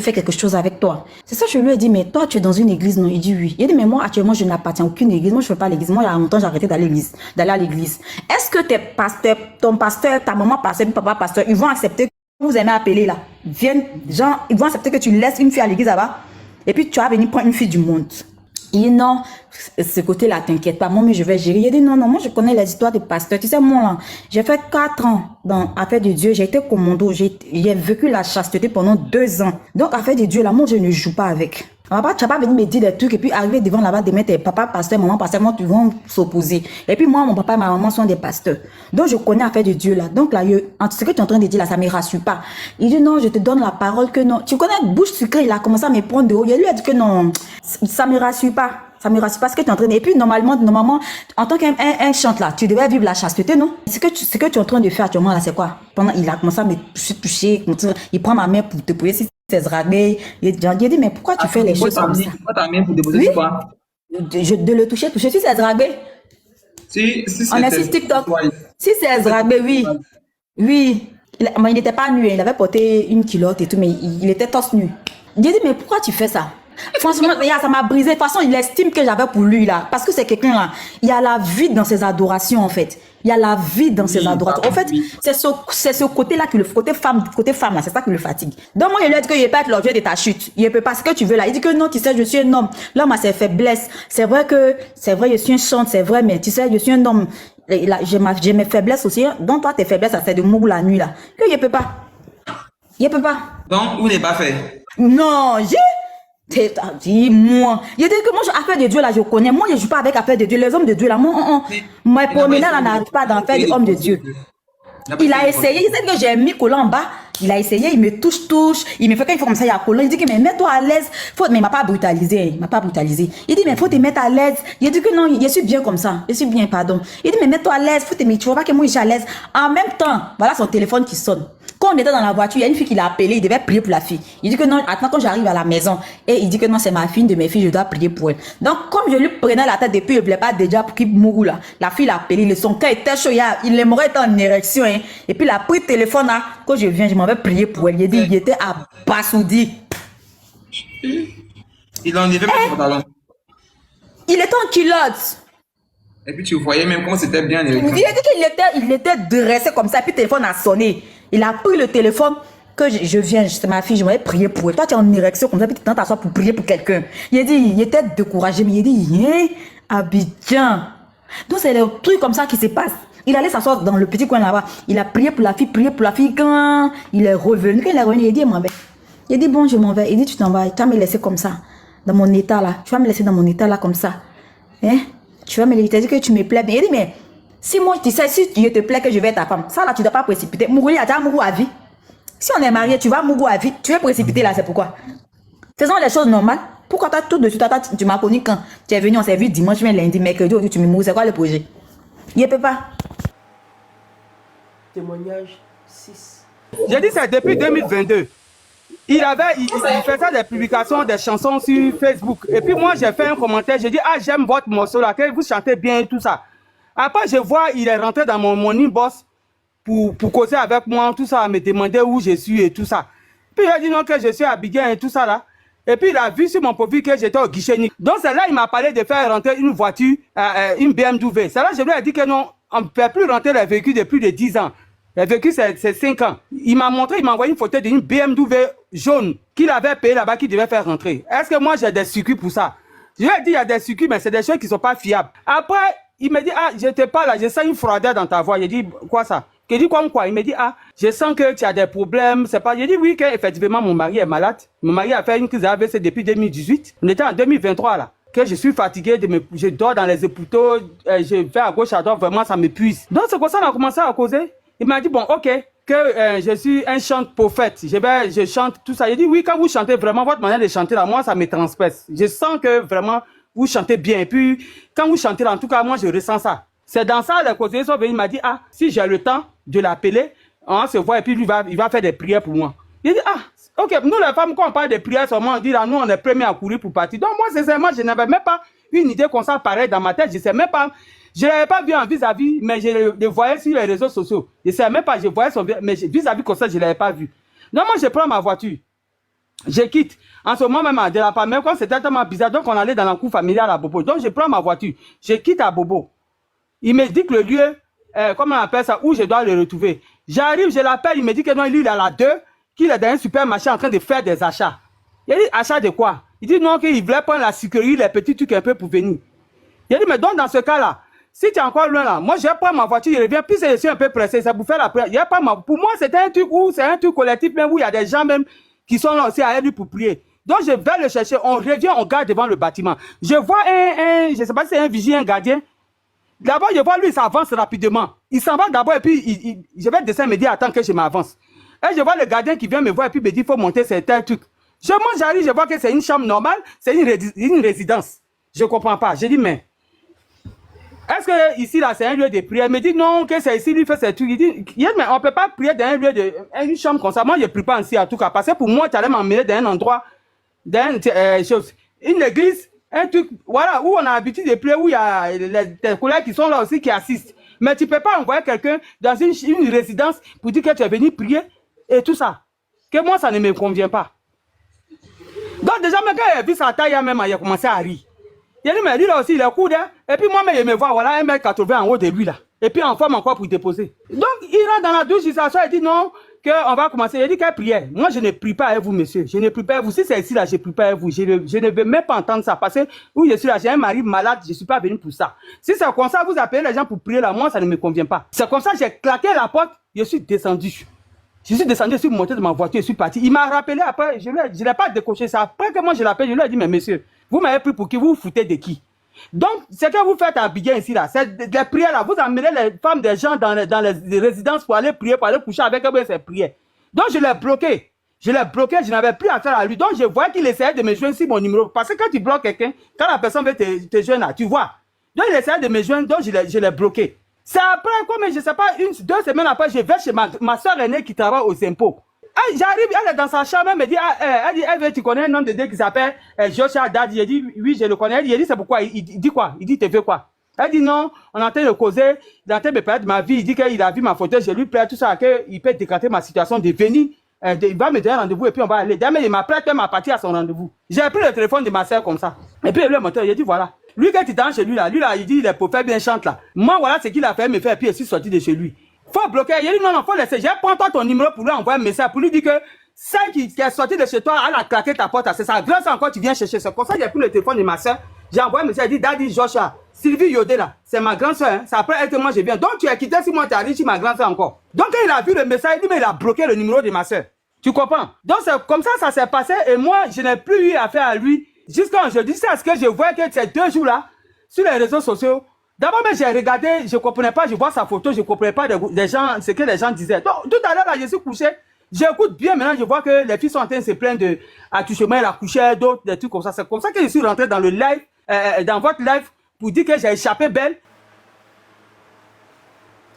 Speaker 13: faire quelque chose avec toi. C'est ça, je lui ai dit, mais toi, tu es dans une église, non? Il dit oui. Il dit, mais moi, actuellement, je n'appartiens à aucune église, moi, je fais pas l'église. Moi, il y a longtemps, j'ai arrêté d'aller à l'église. Est-ce que ton pasteur, ta maman pasteur, papa pasteur, ils vont accepter vous aimez appeler là, viennent, gens, ils vont accepter que tu laisses une fille à l'église là-bas, et puis tu vas venir prendre une fille du monde. Il dit non, ce côté-là, t'inquiète pas, moi, mais je vais gérer. Il dit non, moi, je connais les histoires des pasteurs. Tu sais, moi, là, j'ai fait 4 ans dans Affaires de Dieu, j'ai été commando, j'ai vécu la chasteté pendant 2 ans. Donc, Affaires de Dieu, là, moi, je ne joue pas avec. Tu vas pas venir me dire des trucs et puis arriver devant là-bas, de mettre papa pasteur, maman pasteur, moi, tu vont s'opposer. Et puis moi, mon papa et ma maman sont des pasteurs. Donc, je connais Affaires de Dieu là. Donc là, ce que tu es en train de dire là, ça ne me rassure pas. Il dit non, je te donne la parole que non. Tu connais bouche sucrée, il a commencé à me prendre de haut. Il lui a dit que non, ça ne me rassure pas. Ça me rassure pas ce que tu es en train de dire. Et puis, normalement, en tant qu'un chante là, tu devais vivre la chasteté, non? Ce que tu es en train de faire actuellement là, c'est quoi? Il a commencé à me toucher, il prend ma main pour te poser si c'est zrabé. Il dit, mais pourquoi tu fais les choses comme ça?
Speaker 10: Pourquoi ta main pour déposer quoi?
Speaker 13: De le toucher, si c'est zrabé.
Speaker 10: Si
Speaker 13: on est sur TikTok. Si c'est zrabé, oui. Oui. Mais il n'était pas nu, il avait porté une culotte et tout, mais il était torse nu. Il dit, mais pourquoi tu fais ça? Franchement, ça m'a brisé. De toute façon, il estime que j'avais pour lui là. Parce que c'est quelqu'un là. Il y a la vie dans ses adorations en fait. Il y a la vie dans ses adorations. En fait, c'est ce côté-là qui le côté femme là, c'est ça qui le fatigue. Donc moi, il lui a dit qu'il ne peut pas être l'objet de ta chute. Il ne peut pas ce que tu veux là. Il dit que non, tu sais, je suis un homme. L'homme a ses faiblesses. C'est vrai, je suis un chante, c'est vrai, mais tu sais, je suis un homme. J'ai mes faiblesses aussi. Donc toi, tes faiblesses, ça c'est de mou la nuit là. Que il ne peut pas. Il ne peut pas.
Speaker 10: Donc, vous n'est pas fait.
Speaker 13: Non, dis-moi. Il dit que moi, Affaires de Dieu, là, je connais. Moi, je ne joue pas avec Affaires de Dieu. Les hommes de Dieu, là, moi, promenade, là, n'arrive pas d'en faire des hommes de Dieu. Il a essayé. Il sait que j'ai mis collant en bas. Il a essayé. Il me touche. Il me fait quand il fait comme ça, il y a collant. Il dit que, mais mets-toi à l'aise. Mais il m'a pas brutalisé. Il dit, mais faut te mettre à l'aise. Il dit que non, je suis bien comme ça. Je suis bien, pardon. Il dit, mais mets-toi à l'aise. Tu vois pas que moi, je suis à l'aise. En même temps, voilà son téléphone qui sonne. Quand on était dans la voiture, il y a une fille qui l'a appelé, il devait prier pour la fille. Il dit que non, attends quand j'arrive à la maison. Et il dit que non, c'est ma fille, une de mes filles, je dois prier pour elle. Donc, comme je lui prenais la tête depuis, il ne voulait pas déjà pour qu'il mourou là. La fille l'a appelé, son cœur était chaud, il aimerait être en érection. Hein. Et puis, il a pris le téléphone là. Quand je viens, je m'en vais prier pour elle. Il dit, il était à Bassoudi.
Speaker 10: Il en était même son pantalon.
Speaker 13: Il était en culotte.
Speaker 10: Et puis, tu voyais même comment c'était bien.
Speaker 13: Il a dit qu'il était dressé comme ça, et puis le téléphone a sonné. Il a pris le téléphone, que je viens, c'est ma fille, je vais prier pour elle. Toi, tu es en érection comme ça, puis tu t'assois pour prier pour quelqu'un. Il a dit, il était découragé, mais il a dit, Abidjan. Donc, c'est le truc comme ça qui se passe. Il allait s'asseoir dans le petit coin là-bas. Il a prié pour la fille, quand il est revenu. Quand il est revenu, il a dit, je m'en vais. Il a dit, bon, je m'en vais. Il dit, tu t'en vas, tu vas me laisser comme ça, dans mon état là. Tu vas me laisser dans mon état là, comme ça. Hein? Tu vas me laisser, dit que tu me plais bien. Il dit, mais si moi, tu sais, si je te plais que je vais être ta femme, ça là, tu ne dois pas précipiter. Mourir, tu vas mourir à vie. Si on est marié, tu vas mourir à vie. Tu veux précipiter là, c'est pourquoi? Faisons les choses normales. Pourquoi toi, tout de suite, tu m'as connu quand tu es venu, on s'est vu dimanche, lundi, mercredi, aujourd'hui, tu me mouris. C'est quoi le projet? Il ne peut pas.
Speaker 1: Témoignage 6.
Speaker 14: J'ai dit c'est depuis 2022. il faisait des publications, des chansons sur Facebook. Et puis moi, j'ai fait un commentaire, j'ai dit, ah, j'aime votre morceau là, que vous chantez bien et tout ça. Après, je vois, il est rentré dans mon inbox pour causer avec moi, tout ça, me demander où je suis et tout ça. Puis il a dit non, que je suis à Abidjan et tout ça là. Et puis il a vu sur mon profil que j'étais au guichet. Donc c'est là il m'a parlé de faire rentrer une voiture, une BMW. C'est là je lui ai dit que non, on ne peut plus rentrer les véhicules de plus de 10 ans. Les véhicules c'est 5 ans. Il m'a montré, il m'a envoyé une photo d'une BMW jaune qu'il avait payé là-bas, qu'il devait faire rentrer. Est-ce que moi j'ai des circuits pour ça? Je lui ai dit il y a des circuits, mais c'est des choses qui ne sont pas fiables. Après, il me dit, ah, je te parle là, je sens une froideur dans ta voix. J'ai dit, quoi ça? Je dis comme quoi? Il me dit, ah, je sens que tu as des problèmes, c'est pas. J'ai dit oui, qu'effectivement, mon mari est malade. Mon mari a fait une crise AVC depuis 2018. On était en 2023 là. Que je suis fatigué, je dors dans les époux, je vais à gauche, à droite, vraiment, ça m'épuise. Donc c'est comme ça qu'on a commencé à causer. Il m'a dit, bon, ok, que je suis un chante-prophète. Je chante tout ça. J'ai dit, oui, quand vous chantez vraiment, votre manière de chanter là, moi, ça me transperce. Je sens que vraiment, vous chantez bien. Et puis, quand vous chantez là, en tout cas, moi, je ressens ça. C'est dans ça, les conseillers sont venus, il m'a dit, ah, si j'ai le temps de l'appeler, on se voit et puis lui, il va faire des prières pour moi. Il dit, ah, ok, nous les femmes, quand on parle de prières seulement, on dit, là, nous, on est premiers à courir pour partir. Donc moi, sincèrement, je n'avais même pas une idée comme ça pareil dans ma tête. Je sais même pas, je ne l'avais pas vu en vis-à-vis, mais je le voyais sur les réseaux sociaux. Je ne sais même pas, je voyais son mais vis-à-vis comme ça, je ne l'avais pas vu. Donc moi, je prends ma voiture. Je quitte. En ce moment même, de la part, même quand c'était tellement bizarre, donc on allait dans la cour familiale à Bobo. Donc je prends ma voiture. Je quitte à Bobo. Il me dit que le lieu, comment on appelle ça, où je dois le retrouver. J'arrive, je l'appelle, il me dit que non, lui, il est à la 2, qu'il est dans un supermarché en train de faire des achats. Il dit, achat de quoi? Il dit non, qu'il voulait prendre la sécurité, les petits trucs un peu pour venir. Il dit, mais donc dans ce cas-là, si tu es encore loin là, moi je vais prendre ma voiture, je reviens, puis je suis un peu pressé, ça pour faire la prière. Pour moi, c'était un truc où, c'est un truc collectif, même où il y a des gens même qui sont là aussi à lui pour prier. Donc je vais le chercher, on revient, on garde devant le bâtiment. Je vois je ne sais pas si c'est un vigile, un gardien. D'abord, je vois lui, il s'avance rapidement. Il s'en va d'abord et puis je vais descendre me dire, attends que je m'avance. Et je vois le gardien qui vient me voir et puis me dit, il faut monter certains trucs. Moi, j'arrive, je vois que c'est une chambre normale, c'est une résidence. Je ne comprends pas. Je dis, mais est-ce que ici, là, c'est un lieu de prière? Il me dit, non, que c'est ici, lui fait ses trucs. Il dit, mais on ne peut pas prier dans un lieu une chambre comme ça. Moi, je ne prie pas ici, en tout cas. Parce que pour moi, tu allais m'emmener dans un endroit, une église, un truc, voilà, où on a l'habitude de prier, où il y a des collègues qui sont là aussi, qui assistent. Mais tu ne peux pas envoyer quelqu'un dans une résidence pour dire que tu es venu prier et tout ça. Que moi, ça ne me convient pas. Donc déjà, quand il a vu sa taille, même, il a commencé à rire. Il a dit, mais lui là aussi, il est court, hein? Et puis moi-même, il me voit, voilà, 1m80 en haut de lui là. Et puis en forme encore pour déposer. Donc il rentre dans la douche, il s'assoit, il dit non, qu'on va commencer. Il dit quelle prière? Moi, je ne prie pas avec vous, monsieur. Je ne prie pas avec vous. Si c'est ici là, je ne prie pas avec vous. Je ne veux même pas entendre ça. Parce que où je suis là, j'ai un mari malade, je ne suis pas venu pour ça. Si c'est comme ça, vous appelez les gens pour prier là, moi, ça ne me convient pas. C'est comme ça, j'ai claqué la porte, je suis descendu. Je suis descendu, je suis monté de ma voiture, je suis parti. Il m'a rappelé après, je n'ai pas décoché ça. Après que moi je l'appelle, je lui ai dit, mais monsieur, vous m'avez pris pour qui? Vous vous foutez de qui? Donc, ce que vous faites à Abidjan ici, là, c'est des prières là. Vous emmenez les femmes des gens dans les résidences pour aller prier, pour aller coucher avec eux, ces prières. Donc, je l'ai bloqué. Je n'avais plus affaire à lui. Donc, je voyais qu'il essayait de me joindre sur mon numéro. Parce que quand tu bloques quelqu'un, quand la personne veut te joindre là, tu vois. Donc, il essayait de me joindre, donc je l'ai bloqué. C'est après, comme je ne sais pas, 2 semaines après, je vais chez ma soeur aînée qui travaille aux impôts. J'arrive, elle est dans sa chambre, elle me dit, elle dit, tu connais un homme de Dieu qui s'appelle Joshua Dadi? J'ai dit, oui, je le connais. Elle dit, c'est pourquoi? Il dit quoi? Il dit, tu veux quoi? Elle dit, non, on est en train de causer, il est en train de parler de ma vie. Il dit qu'il a vu ma photo, je lui prête tout ça, qu'il peut décanter ma situation de venir. Il va me donner un rendez-vous et puis on va aller. D'ailleurs, il m'a prêté même à partir à son rendez-vous. J'ai pris le téléphone de ma soeur comme ça. Et puis, le moteur, il a dit, voilà. Lui, quand il est dans chez lui là, il dit, il est pour faire bien chante là. Moi, voilà ce qu'il a fait, me faire, et puis il est sorti de chez lui. Faut bloquer. Il a dit, non, faut laisser. J'ai pris toi ton numéro pour lui envoyer un message, pour lui dire que celle qui est sortie de chez toi, elle a claqué ta porte. C'est ça. Grâce encore, tu viens chercher. C'est comme ça que j'ai pris le téléphone de ma soeur. J'ai envoyé un message, il dit, Daddy Joshua, Sylvie Yodé là, c'est ma grande soeur. Hein. C'est après elle que moi je viens. Donc tu as quitté si moi tu arrives chez ma grande soeur encore. Donc quand il a vu le message, il dit, mais il a bloqué le numéro de ma soeur. Tu comprends? Donc c'est comme ça s'est passé et moi, je n'ai plus eu affaire à lui. Jusqu'à aujourd'hui, c'est ce que je vois que ces 2 jours là, sur les réseaux sociaux, d'abord, j'ai regardé, je ne comprenais pas, je vois sa photo, je ne comprenais pas des gens, ce que les gens disaient. Donc, tout à l'heure, là, je suis couché, j'écoute bien, maintenant, je vois que les filles sont en train de se plaindre de Atouchement, elle a couché, d'autres, des trucs comme ça. C'est comme ça que je suis rentré dans le live, dans votre live, pour dire que j'ai échappé belle.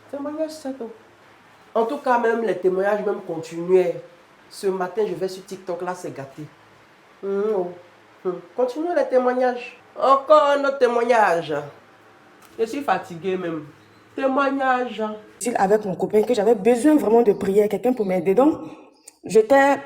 Speaker 1: Témoignage, c'est tout. En tout cas, même les témoignages même continuaient. Ce matin, je vais sur TikTok, là, c'est gâté. Continuez les témoignages. Encore un autre témoignage. Je suis fatigué même. Témoignage.
Speaker 15: Avec mon copain, que j'avais besoin vraiment de prière, quelqu'un pour m'aider. Donc, j'étais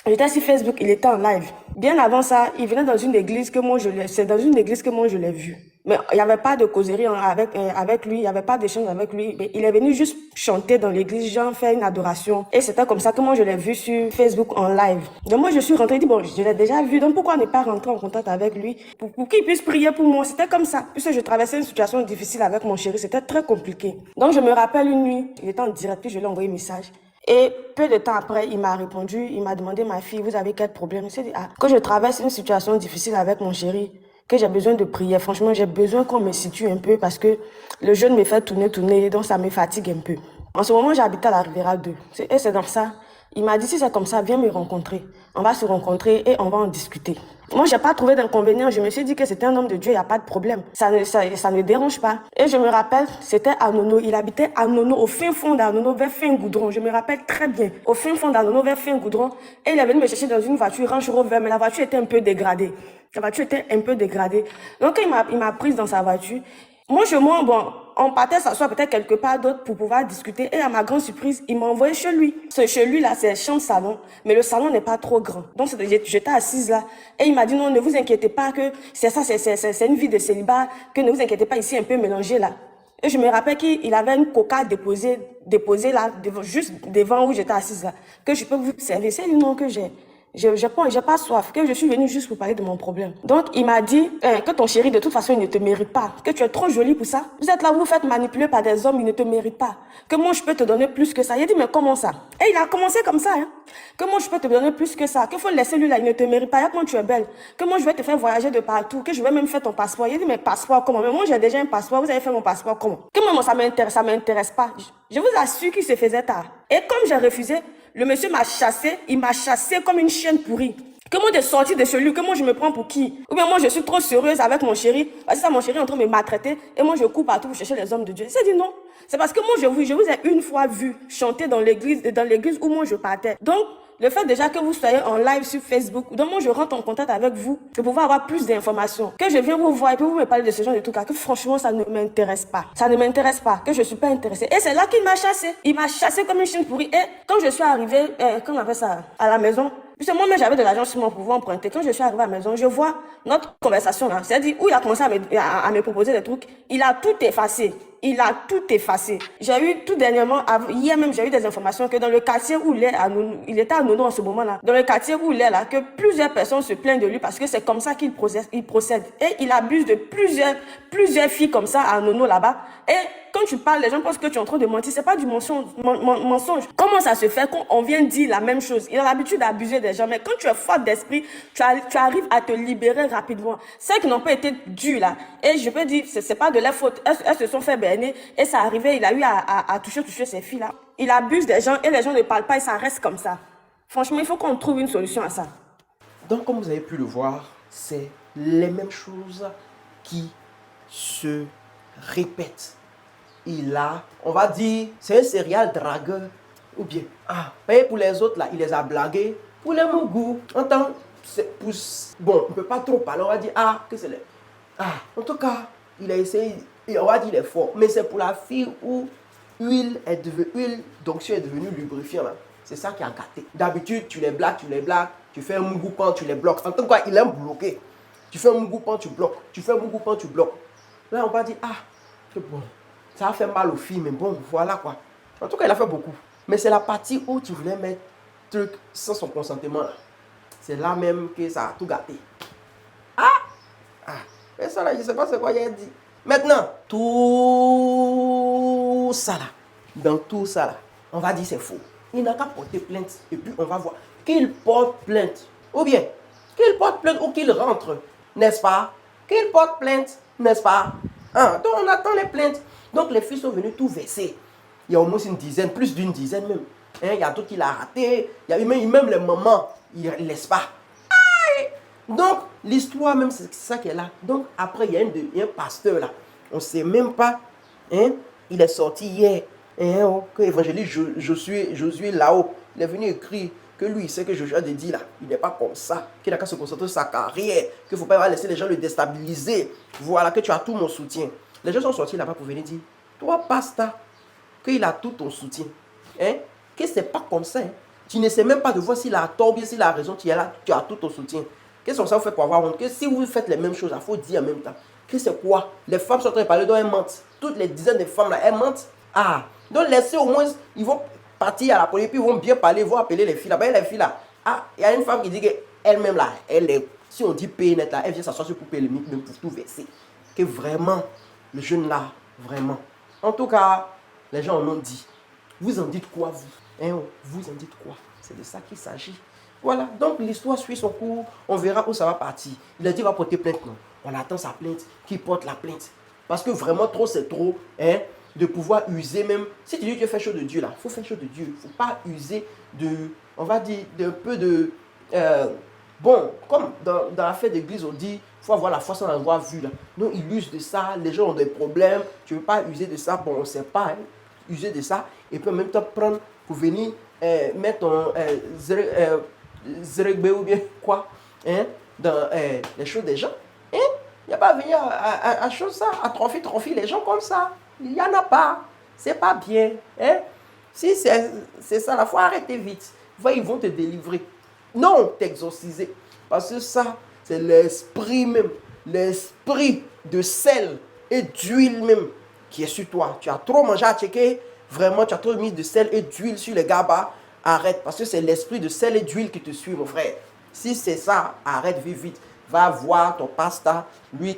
Speaker 15: sur Facebook, il était en live. Bien avant ça, il venait dans une église que moi je l'ai vu. Mais il n'y avait pas de causerie avec lui, il n'y avait pas d'échange avec lui. Mais il est venu juste chanter dans l'église, genre faire une adoration. Et c'était comme ça que moi je l'ai vu sur Facebook en live. Donc moi je suis rentrée, je dis bon, je l'ai déjà vu, donc pourquoi ne pas rentrer en contact avec lui pour qu'il puisse prier pour moi. C'était comme ça. Puisque je traversais une situation difficile avec mon chéri, c'était très compliqué. Donc je me rappelle une nuit, il était en direct, puis je lui ai envoyé un message. Et peu de temps après, il m'a répondu, il m'a demandé, ma fille, vous avez quel problème? Je lui ai dit, que je traverse une situation difficile avec mon chéri, que j'ai besoin de prier. Franchement, j'ai besoin qu'on me situe un peu parce que le jeûne me fait tourner, donc ça me fatigue un peu. En ce moment, j'habite à la Riviera 2. Et c'est dans ça. Il m'a dit, si c'est comme ça, viens me rencontrer. On va se rencontrer et on va en discuter. Moi, j'ai pas trouvé d'inconvénient. Je me suis dit que c'était un homme de Dieu, il n'y a pas de problème. Ça ne dérange pas. Et je me rappelle, c'était à Nono. Il habitait à Nono, au fin fond d'Anono, vers Fin-Goudron. Je me rappelle très bien. Au fin fond d'Anono, vers Fin-Goudron. Et il est venu me chercher dans une voiture Range Rover, mais la voiture était un peu dégradée. Donc, il m'a prise dans sa voiture. Moi, on partait s'asseoir peut-être quelque part d'autre pour pouvoir discuter. Et à ma grande surprise, il m'a envoyé chez lui. Chez lui, là, c'est chambre salon. Mais le salon n'est pas trop grand. Donc, j'étais assise là. Et il m'a dit, non, ne vous inquiétez pas que c'est une vie de célibat. Que ne vous inquiétez pas, ici, un peu mélangé là. Et je me rappelle qu'il avait une coca déposée là, juste devant où j'étais assise là. Que je peux vous servir. C'est le nom que j'ai. J'ai pas soif, que je suis venue juste pour parler de mon problème. Donc, il m'a dit que ton chéri, de toute façon, il ne te mérite pas. Que tu es trop jolie pour ça. Vous êtes là, vous vous faites manipuler par des hommes, il ne te mérite pas. Que moi, je peux te donner plus que ça. Il a dit, mais comment ça? Et il a commencé comme ça. Que moi, je peux te donner plus que ça. Qu'il faut laisser lui là, il ne te mérite pas. Comment tu es belle. Que moi, je vais te faire voyager de partout. Que je vais même faire ton passeport. Il a dit, mais passeport comment? Mais moi, j'ai déjà un passeport. Vous avez fait mon passeport comment? Que moi, ça m'intéresse pas. Je vous assure qu'il se faisait tard. Et comme j'ai refusé, le monsieur m'a chassé, il m'a chassé comme une chienne pourrie. Que moi de sortir de chez lui, que moi je me prends pour qui? Ou bien moi je suis trop sérieuse avec mon chéri, parce que ça mon chéri est en train de me maltraiter, et moi je cours partout pour chercher les hommes de Dieu. Il s'est dit non. C'est parce que moi je vous ai une fois vu chanter dans l'église où moi je partais. Donc, le fait déjà que vous soyez en live sur Facebook, donc moi je rentre en contact avec vous pour pouvoir avoir plus d'informations. Que je viens vous voir et puis vous me parlez de ce genre de trucs là, que franchement ça ne m'intéresse pas. Ça ne m'intéresse pas, que je suis pas intéressée. Et c'est là qu'il m'a chassé. Il m'a chassé comme une chienne pourrie. Et quand je suis arrivée, comment on appelle ça, à la maison, puisque moi-même j'avais de l'argent sur moi pour pouvoir emprunter. Quand je suis arrivée à la maison, je vois notre conversation là. C'est-à-dire où il a commencé à me proposer des trucs. Il a tout effacé. J'ai eu tout dernièrement, hier même, j'ai eu des informations que dans le quartier où il est, il était à Nono en ce moment-là, dans le quartier où il est là, que plusieurs personnes se plaignent de lui parce que c'est comme ça qu'il procède. Et il abuse de plusieurs filles comme ça à Nono là-bas. Et quand tu parles, les gens pensent que tu es en train de mentir. C'est pas du mensonge. Comment ça se fait qu'on vient dire la même chose? Il a l'habitude d'abuser des gens, mais quand tu es forte d'esprit, tu arrives à te libérer rapidement. Ceux qui n'ont pas été dus là, et je peux dire, c'est pas de leur faute. Elles se sont fait berner et ça arrivait, il a eu à toucher ces filles là. Il abuse des gens et les gens ne parlent pas et ça reste comme ça. Franchement, il faut qu'on trouve une solution à ça.
Speaker 1: Donc, comme vous avez pu le voir, c'est les mêmes choses qui se répètent. Il a, on va dire, c'est un serial dragueur. Ou bien, pour les autres, là, il les a blagués. Pour les mougous, bon, on ne peut pas trop parler, on va dire, que c'est les... en tout cas, il a essayé, on va dire, il est fort. Mais c'est pour la fille où huile d'onction est devenue lubrifiant, là. C'est ça qui a gâté. D'habitude, tu les blagues, tu fais un mougoupan, tu les bloques. En tout cas, il aime bloquer. Tu fais un mougoupan, tu bloques. Là, on va dire, c'est bon. Ça a fait mal aux filles, mais bon, voilà quoi. En tout cas, il a fait beaucoup. Mais c'est la partie où tu voulais mettre truc sans son consentement. C'est là même que ça a tout gâté. Mais ça là, je ne sais pas ce quoi il a dit. Maintenant, tout ça là, dans tout ça là, on va dire c'est faux. Il n'a qu'à porter plainte et puis on va voir qu'il porte plainte. Ou bien, qu'il porte plainte ou qu'il rentre, n'est-ce pas? Qu'il porte plainte, n'est-ce pas? Donc on attend les plaintes. Donc les filles sont venues tout verser. Il y a au moins une dizaine, plus d'une dizaine même. Il y a d'autres qu'il a raté. Il y a même les mamans, il ne laisse pas. Donc l'histoire même, c'est ça qui est là. Donc après, il y a un pasteur là. On ne sait même pas. Il est sorti hier. Que évangéliste Josué là-haut. Il est venu écrire que lui, il sait que Joshua Dedi, là, il n'est pas comme ça, qu'il n'a qu'à se concentrer sur sa carrière, qu'il ne faut pas laisser les gens le déstabiliser. Voilà, que tu as tout mon soutien. Les gens sont sortis là-bas pour venir dire, toi, Pasta, qu'il a tout ton soutien. Hein? Que c'est pas comme ça. Hein? Tu ne sais même pas de voir s'il a tort, bien s'il a raison, tu es là, tu as tout ton soutien. Qu'est-ce que ça vous fait pour avoir honte? Que si vous faites les mêmes choses, il faut dire en même temps. Que c'est quoi? Les femmes sont en train de parler, donc elles mentent. Toutes les dizaines de femmes là, elles mentent. Ah, donc laissez au moins, ils vont partir à la police, puis ils vont bien parler, ils vont appeler les filles là. Ben, les filles là, ah, il y a une femme qui dit qu'elle-même là, elle est, si on dit payer net là, elle vient s'asseoir sur pour payer le mic, même pour tout verser. Que vraiment, le jeune là, vraiment. En tout cas, les gens en ont dit. Vous en dites quoi, vous? Hein, vous en dites quoi? C'est de ça qu'il s'agit. Voilà, donc l'histoire suit son cours, on verra où ça va partir. Il a dit qu'il va porter plainte, non? On attend sa plainte, qu'il porte la plainte. Parce que vraiment, trop, c'est trop, hein, de pouvoir user même. Si tu dis que tu fais chose de Dieu, là, il faut faire chose de Dieu. Il ne faut pas user de, on va dire, d'un peu de... bon, comme dans la fête d'église, on dit, il faut avoir la foi sans l'avoir vu, là. Non, ils usent de ça, les gens ont des problèmes, tu ne veux pas user de ça, bon, on ne sait pas, hein, user de ça, et puis en même temps prendre pour venir mettre ton zérégbé ou bien quoi, hein, dans les choses des gens. Hein? Il n'y a pas à venir à chose ça, à trophy les gens comme ça. Il n'y en a pas. C'est pas bien. Hein? Si c'est ça, il faut arrêter vite. Ils vont te délivrer. Non, t'exorciser. Parce que ça, c'est l'esprit même. L'esprit de sel et d'huile même qui est sur toi. Tu as trop mangé à checker. Vraiment, tu as trop mis de sel et d'huile sur les gabas. Arrête. Parce que c'est l'esprit de sel et d'huile qui te suit, mon frère. Si c'est ça, arrête, vive vite. Va voir ton pasteur, lui,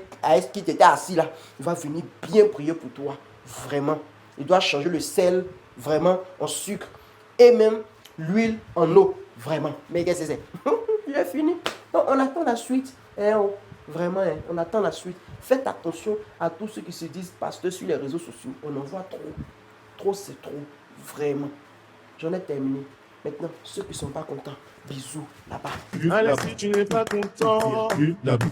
Speaker 1: qui t'était assis là, il va venir bien prier pour toi, vraiment. Il doit changer le sel, vraiment, en sucre, et même l'huile en eau, vraiment. Mais qu'est-ce que c'est? J'ai fini. Donc, on attend la suite. Vraiment, on attend la suite. Faites attention à tous ceux qui se disent pasteur sur les réseaux sociaux. On en voit trop. Trop, c'est trop. Vraiment. J'en ai terminé. Maintenant, ceux qui ne sont pas contents, bisous là-bas.
Speaker 2: Allez, si tu n'es pas content,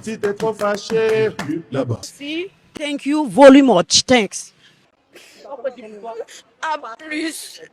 Speaker 2: si t'es trop fâché, là-bas.
Speaker 16: Si, thank you very much, thanks. À plus.